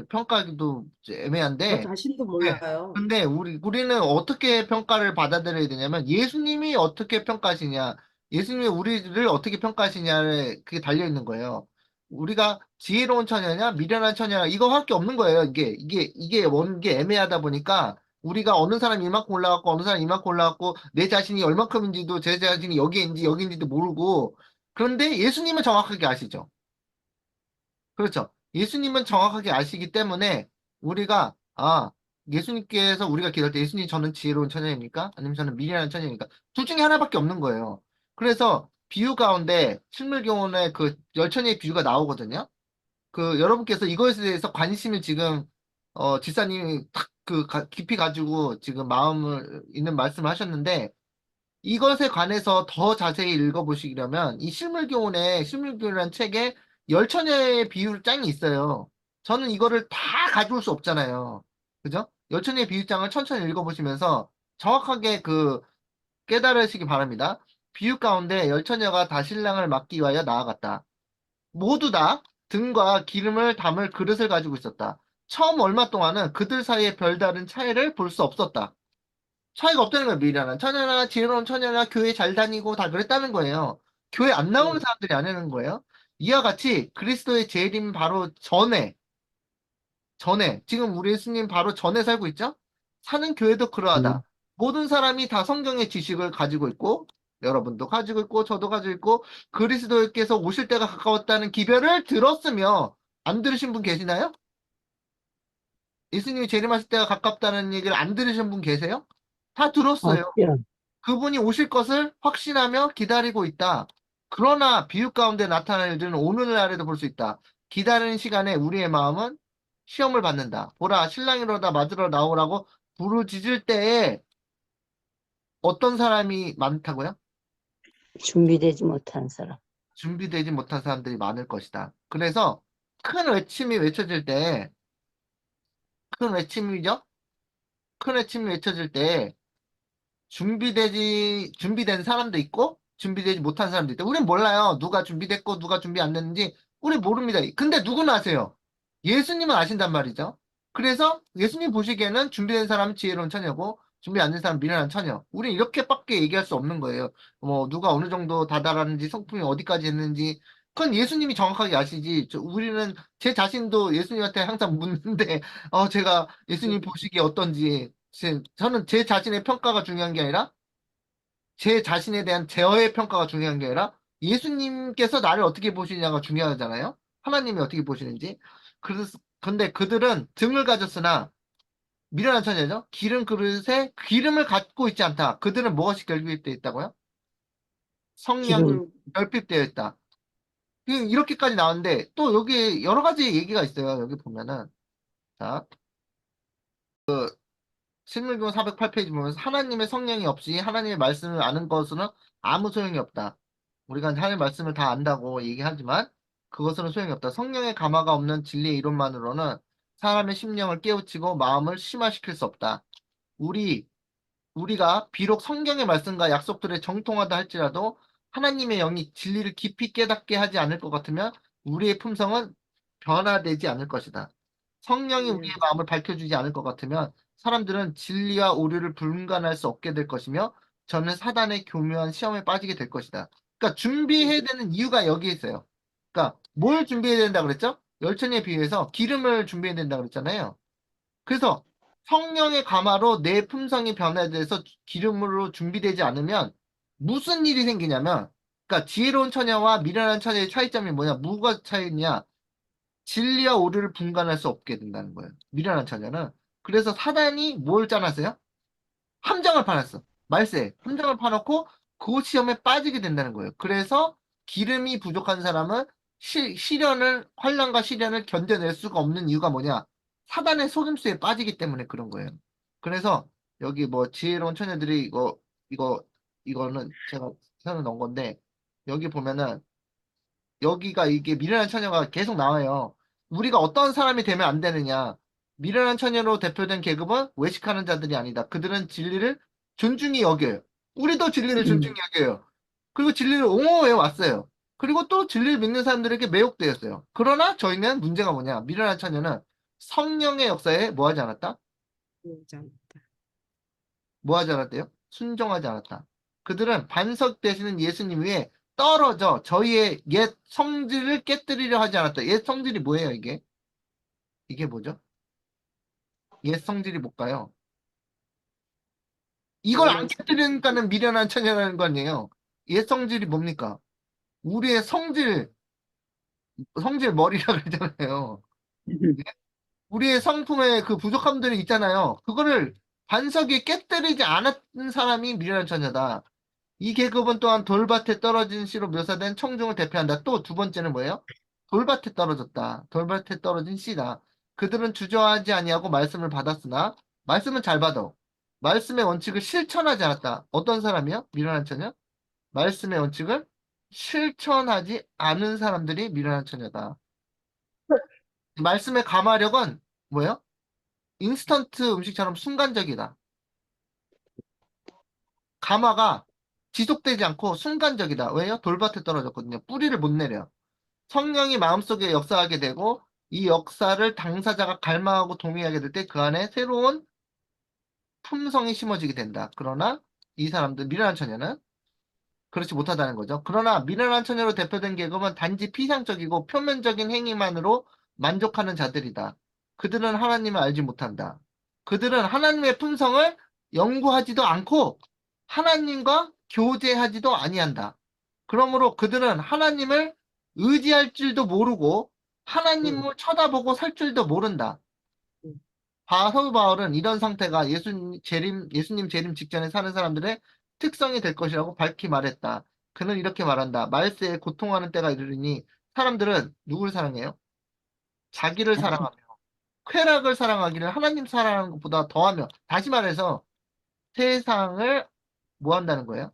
평가하기도 저 애매한데, 자신도 네. 몰라요. 근데 우리는 어떻게 평가를 받아들여야 되냐면, 예수님이 어떻게 평가하시냐, 예수님이 우리를 어떻게 평가하시냐에 그게 달려 있는 거예요. 우리가 지혜로운 처녀냐, 미련한 처녀냐, 이거 할 게 없는 거예요. 이게 원게 애매하다 보니까, 우리가 어느 사람이 이만큼 올라갔고, 어느 사람이 이만큼 올라갔고, 내 자신이 얼만큼인지도, 제 자신이 여기인지도 모르고, 그런데 예수님은 정확하게 아시죠? 그렇죠. 예수님은 정확하게 아시기 때문에 우리가 예수님께서 우리가 기도할 때 예수님 저는 지혜로운 처녀입니까? 아니면 저는 미련한 처녀입니까? 둘 중에 하나밖에 없는 거예요. 그래서 비유 가운데 식물교훈의 그 열처녀의 비유가 나오거든요. 그 여러분께서 이것에 대해서 관심을 지금 지사님이 깊이 가지고 지금 마음을 있는 말씀을 하셨는데 이것에 관해서 더 자세히 읽어보시려면 이 실물교훈이라는 책에 열처녀의 비유 짱이 있어요. 저는 이거를 다 가져올 수 없잖아요. 그죠? 열처녀의 비유장을 천천히 읽어보시면서 정확하게 깨달으시기 바랍니다. 비유 가운데 열처녀가 다 신랑을 맞기 위하여 나아갔다. 모두 다 등과 기름을 담을 그릇을 가지고 있었다. 처음 얼마 동안은 그들 사이에 별다른 차이를 볼 수 없었다. 차이가 없다는 거예요, 미래는. 처녀나 지혜로운 처녀나 교회 잘 다니고 다 그랬다는 거예요. 교회 안 나오는 네. 사람들이 아니라는 거예요. 이와 같이 그리스도의 재림 바로 전에, 지금 우리 예수님 바로 전에 살고 있죠? 사는 교회도 그러하다. 모든 사람이 다 성경의 지식을 가지고 있고, 여러분도 가지고 있고, 저도 가지고 있고, 그리스도께서 오실 때가 가까웠다는 기별을 들었으며, 안 들으신 분 계시나요? 예수님이 재림하실 때가 가깝다는 얘기를 안 들으신 분 계세요? 다 들었어요. 없죠. 그분이 오실 것을 확신하며 기다리고 있다. 그러나 비유 가운데 나타날 일들은 오늘날에도 볼 수 있다. 기다리는 시간에 우리의 마음은 시험을 받는다. 보라, 신랑이로다 맞으러 나오라고 부르짖을 때에 어떤 사람이 많다고요? 준비되지 못한 사람. 준비되지 못한 사람들이 많을 것이다. 그래서 큰 외침이 외쳐질 때, 큰 외침이죠? 큰 외침이 외쳐질 때 준비된 사람도 있고, 준비되지 못한 사람도 있다. 우린 몰라요. 누가 준비됐고, 누가 준비 안 됐는지, 우리 모릅니다. 근데 누구는 아세요? 예수님은 아신단 말이죠. 그래서 예수님 보시기에는 준비된 사람은 지혜로운 처녀고, 준비 안 된 사람은 미련한 처녀. 우린 이렇게밖에 얘기할 수 없는 거예요. 뭐, 누가 어느 정도 다다랐는지, 성품이 어디까지 했는지, 그건 예수님이 정확하게 아시지. 우리는 제 자신도 예수님한테 항상 묻는데, 제가 예수님 보시기에 어떤지, 저는 제 자신의 평가가 중요한 게 아니라 제 자신에 대한 제어의 평가가 중요한 게 아니라 예수님께서 나를 어떻게 보시냐가 중요하잖아요. 하나님이 어떻게 보시는지. 근데 그들은 등을 가졌으나 미련한 처녀죠. 기름 그릇에 기름을 갖고 있지 않다. 그들은 무엇이 결핍되어 있다고요? 성령이 기름. 음, 결핍되어 있다. 이렇게까지 나왔는데 또 여기 여러 가지 얘기가 있어요. 여기 보면은 자 신물교 408페이지 보면서 하나님의 성령이 없이 하나님의 말씀을 아는 것은 아무 소용이 없다. 우리가 하나님의 말씀을 다 안다고 얘기하지만 그것은 소용이 없다. 성령의 감화가 없는 진리의 이론만으로는 사람의 심령을 깨우치고 마음을 심화시킬 수 없다. 우리 우리가 비록 성경의 말씀과 약속들에 정통하다 할지라도 하나님의 영이 진리를 깊이 깨닫게 하지 않을 것 같으면 우리의 품성은 변화되지 않을 것이다. 성령이 우리의 네. 마음을 밝혀주지 않을 것 같으면 사람들은 진리와 오류를 분간할 수 없게 될 것이며 저는 사단의 교묘한 시험에 빠지게 될 것이다. 그러니까 준비해야 되는 이유가 여기에 있어요. 그러니까 뭘 준비해야 된다 그랬죠? 열천에 비해서 기름을 준비해야 된다 그랬잖아요. 그래서 성령의 감화로 내 품성이 변화돼서 기름으로 준비되지 않으면 무슨 일이 생기냐면, 그러니까 지혜로운 처녀와 미련한 처녀의 차이점이 뭐냐? 뭐가 차이냐? 진리와 오류를 분간할 수 없게 된다는 거예요. 미련한 처녀는. 그래서 사단이 뭘 짜놨어요? 함정을 파놨어. 말세. 함정을 파놓고 그 시험에 빠지게 된다는 거예요. 그래서 기름이 부족한 사람은 시련을, 환난과 시련을 견뎌낼 수가 없는 이유가 뭐냐? 사단의 속임수에 빠지기 때문에 그런 거예요. 그래서 여기 뭐 지혜로운 처녀들이 이거는 제가 새로 넣은 건데, 여기 보면은 여기가 이게 미련한 처녀가 계속 나와요. 우리가 어떤 사람이 되면 안 되느냐? 미련한 처녀로 대표된 계급은 외식하는 자들이 아니다. 그들은 진리를 존중히 여겨요. 우리도 진리를 존중히 여겨요. 그리고 진리를 옹호해 왔어요. 그리고 또 진리를 믿는 사람들에게 매혹되었어요. 그러나 저희는 문제가 뭐냐? 미련한 처녀는 성령의 역사에 뭐 하지 않았다? 뭐 하지 않았대요? 순종하지 않았다. 그들은 반석 되시는 예수님 위에 떨어져 저희의 옛 성질을 깨뜨리려 하지 않았다. 옛 성질이 뭐예요, 이게? 이게 뭐죠? 옛 성질이 뭘까요? 이걸 안 깨뜨리니까는 미련한 처녀라는 거 아니에요. 옛 성질이 뭡니까? 우리의 성질 머리라 그러잖아요. 우리의 성품에 그 부족함들이 있잖아요. 그거를 반석이 깨뜨리지 않았던 사람이 미련한 처녀다. 이 계급은 또한 돌밭에 떨어진 씨로 묘사된 청중을 대표한다. 또 두 번째는 뭐예요? 돌밭에 떨어졌다. 돌밭에 떨어진 씨다. 그들은 주저하지 아니하고 말씀을 받았으나 말씀은 잘 받아. 말씀의 원칙을 실천하지 않았다. 어떤 사람이요? 미련한 처녀? 말씀의 원칙을 실천하지 않은 사람들이 미련한 처녀다. 말씀의 감화력은 뭐예요? 인스턴트 음식처럼 순간적이다. 감화가 지속되지 않고 순간적이다. 왜요? 돌밭에 떨어졌거든요. 뿌리를 못 내려. 성령이 마음속에 역사하게 되고 이 역사를 당사자가 갈망하고 동의하게 될 때 그 안에 새로운 품성이 심어지게 된다. 그러나 이 사람들 미련한 처녀는 그렇지 못하다는 거죠. 그러나 미련한 처녀로 대표된 계급은 단지 피상적이고 표면적인 행위만으로 만족하는 자들이다. 그들은 하나님을 알지 못한다. 그들은 하나님의 품성을 연구하지도 않고 하나님과 교제하지도 아니한다. 그러므로 그들은 하나님을 의지할 줄도 모르고 하나님을 쳐다보고 살 줄도 모른다. 사도 바울은 이런 상태가 예수님 재림 직전에 사는 사람들의 특성이 될 것이라고 밝히 말했다. 그는 이렇게 말한다. 말세에 고통하는 때가 이르리니 사람들은 누굴 사랑해요? 자기를 사랑하며 쾌락을 사랑하기를 하나님 사랑하는 것보다 더하며 다시 말해서 세상을 뭐 한다는 거예요?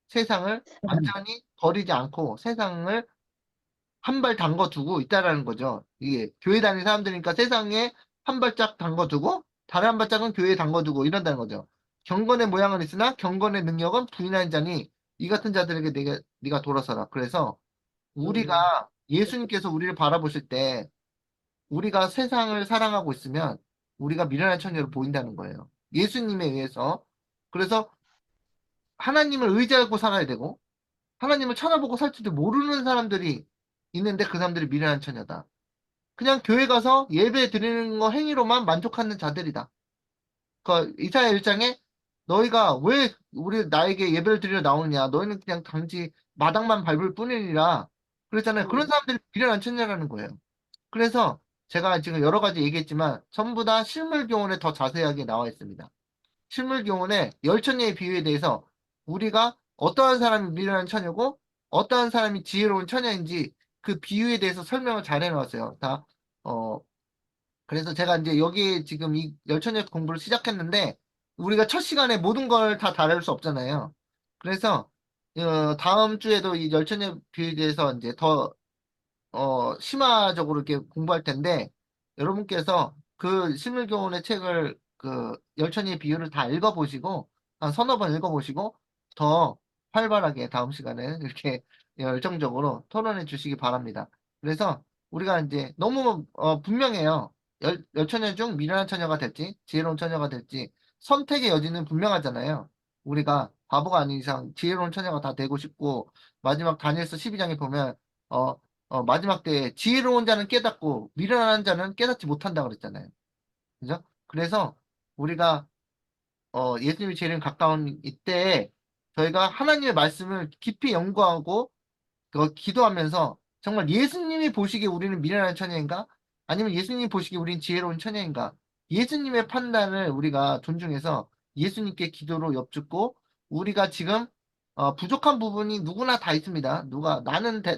세상을 완전히 버리지 않고 세상을 한 발 담궈두고 있다라는 거죠. 이게 교회 다니는 사람들이니까 세상에 한 발짝 담궈두고 다른 한 발짝은 교회에 담궈두고 이런다는 거죠. 경건의 모양은 있으나 경건의 능력은 부인한 자니 이 같은 자들에게 네가 돌아서라. 그래서 우리가 예수님께서 우리를 바라보실 때 우리가 세상을 사랑하고 있으면 우리가 미련한 처녀로 보인다는 거예요. 예수님에 의해서. 그래서 하나님을 의지하고 살아야 되고 하나님을 쳐다보고 살지도 모르는 사람들이 있는데 그 사람들이 미련한 처녀다. 그냥 교회 가서 예배 드리는 거 행위로만 만족하는 자들이다. 그 이사야 1장에 너희가 왜 나에게 예배를 드리러 나오느냐? 너희는 그냥 단지 마당만 밟을 뿐이니라. 그랬잖아요. 그런 사람들이 미련한 처녀라는 거예요. 그래서 제가 지금 여러 가지 얘기했지만 전부 다 실물 교훈에 더 자세하게 나와 있습니다. 실물 교훈의 열처녀의 비유에 대해서 우리가 어떠한 사람이 미련한 처녀고 어떠한 사람이 지혜로운 처녀인지 그 비유에 대해서 설명을 잘 해놓았어요. 어, 그래서 제가 이제 여기 지금 이 열처녀 공부를 시작했는데 우리가 첫 시간에 모든 걸 다 다룰 수 없잖아요. 그래서 다음 주에도 이 열처녀 비유에 대해서 이제 더 심화적으로 이렇게 공부할 텐데, 여러분께서 그 식물교훈의 책을, 그, 열천의 비유를 다 읽어보시고, 한 서너 번 읽어보시고, 더 활발하게 다음 시간에 이렇게 열정적으로 토론해 주시기 바랍니다. 그래서 우리가 이제 너무, 분명해요. 열처녀 중 미련한 처녀가 될지, 지혜로운 처녀가 될지, 선택의 여지는 분명하잖아요. 우리가 바보가 아닌 이상 지혜로운 처녀가 다 되고 싶고, 마지막 다니엘서 12장에 보면, 어, 마지막 때에 지혜로운 자는 깨닫고 미련한 자는 깨닫지 못한다 그랬잖아요. 그죠? 그래서 우리가 예수님이 제일 가까운 이때에 저희가 하나님의 말씀을 깊이 연구하고 기도하면서 정말 예수님이 보시기에 우리는 미련한 처녀인가? 아니면 예수님이 보시기에 우리는 지혜로운 처녀인가? 예수님의 판단을 우리가 존중해서 예수님께 기도로 엽죽고 우리가 지금 부족한 부분이 누구나 다 있습니다.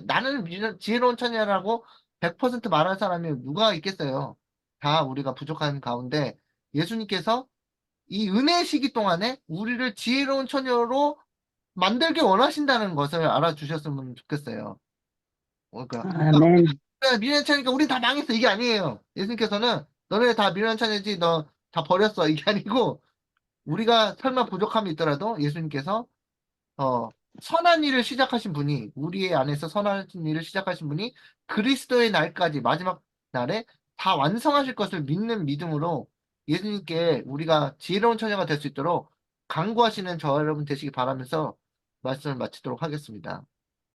나는 지혜로운 처녀라고 100% 말할 사람이 누가 있겠어요. 다 우리가 부족한 가운데 예수님께서 이 은혜의 시기 동안에 우리를 지혜로운 처녀로 만들기 원하신다는 것을 알아주셨으면 좋겠어요. 그러니까 아멘. 미련한 차니까 우린 다 망했어 이게 아니에요. 예수님께서는 너네 다 미련한 차냐지 너 다 버렸어 이게 아니고 우리가 설마 부족함이 있더라도 예수님께서 어, 선한 일을 시작하신 분이 우리의 안에서 선한 일을 시작하신 분이 그리스도의 날까지 마지막 날에 다 완성하실 것을 믿는 믿음으로 예수님께 우리가 지혜로운 처녀가 될 수 있도록 간구하시는 저 여러분 되시기 바라면서 말씀을 마치도록 하겠습니다.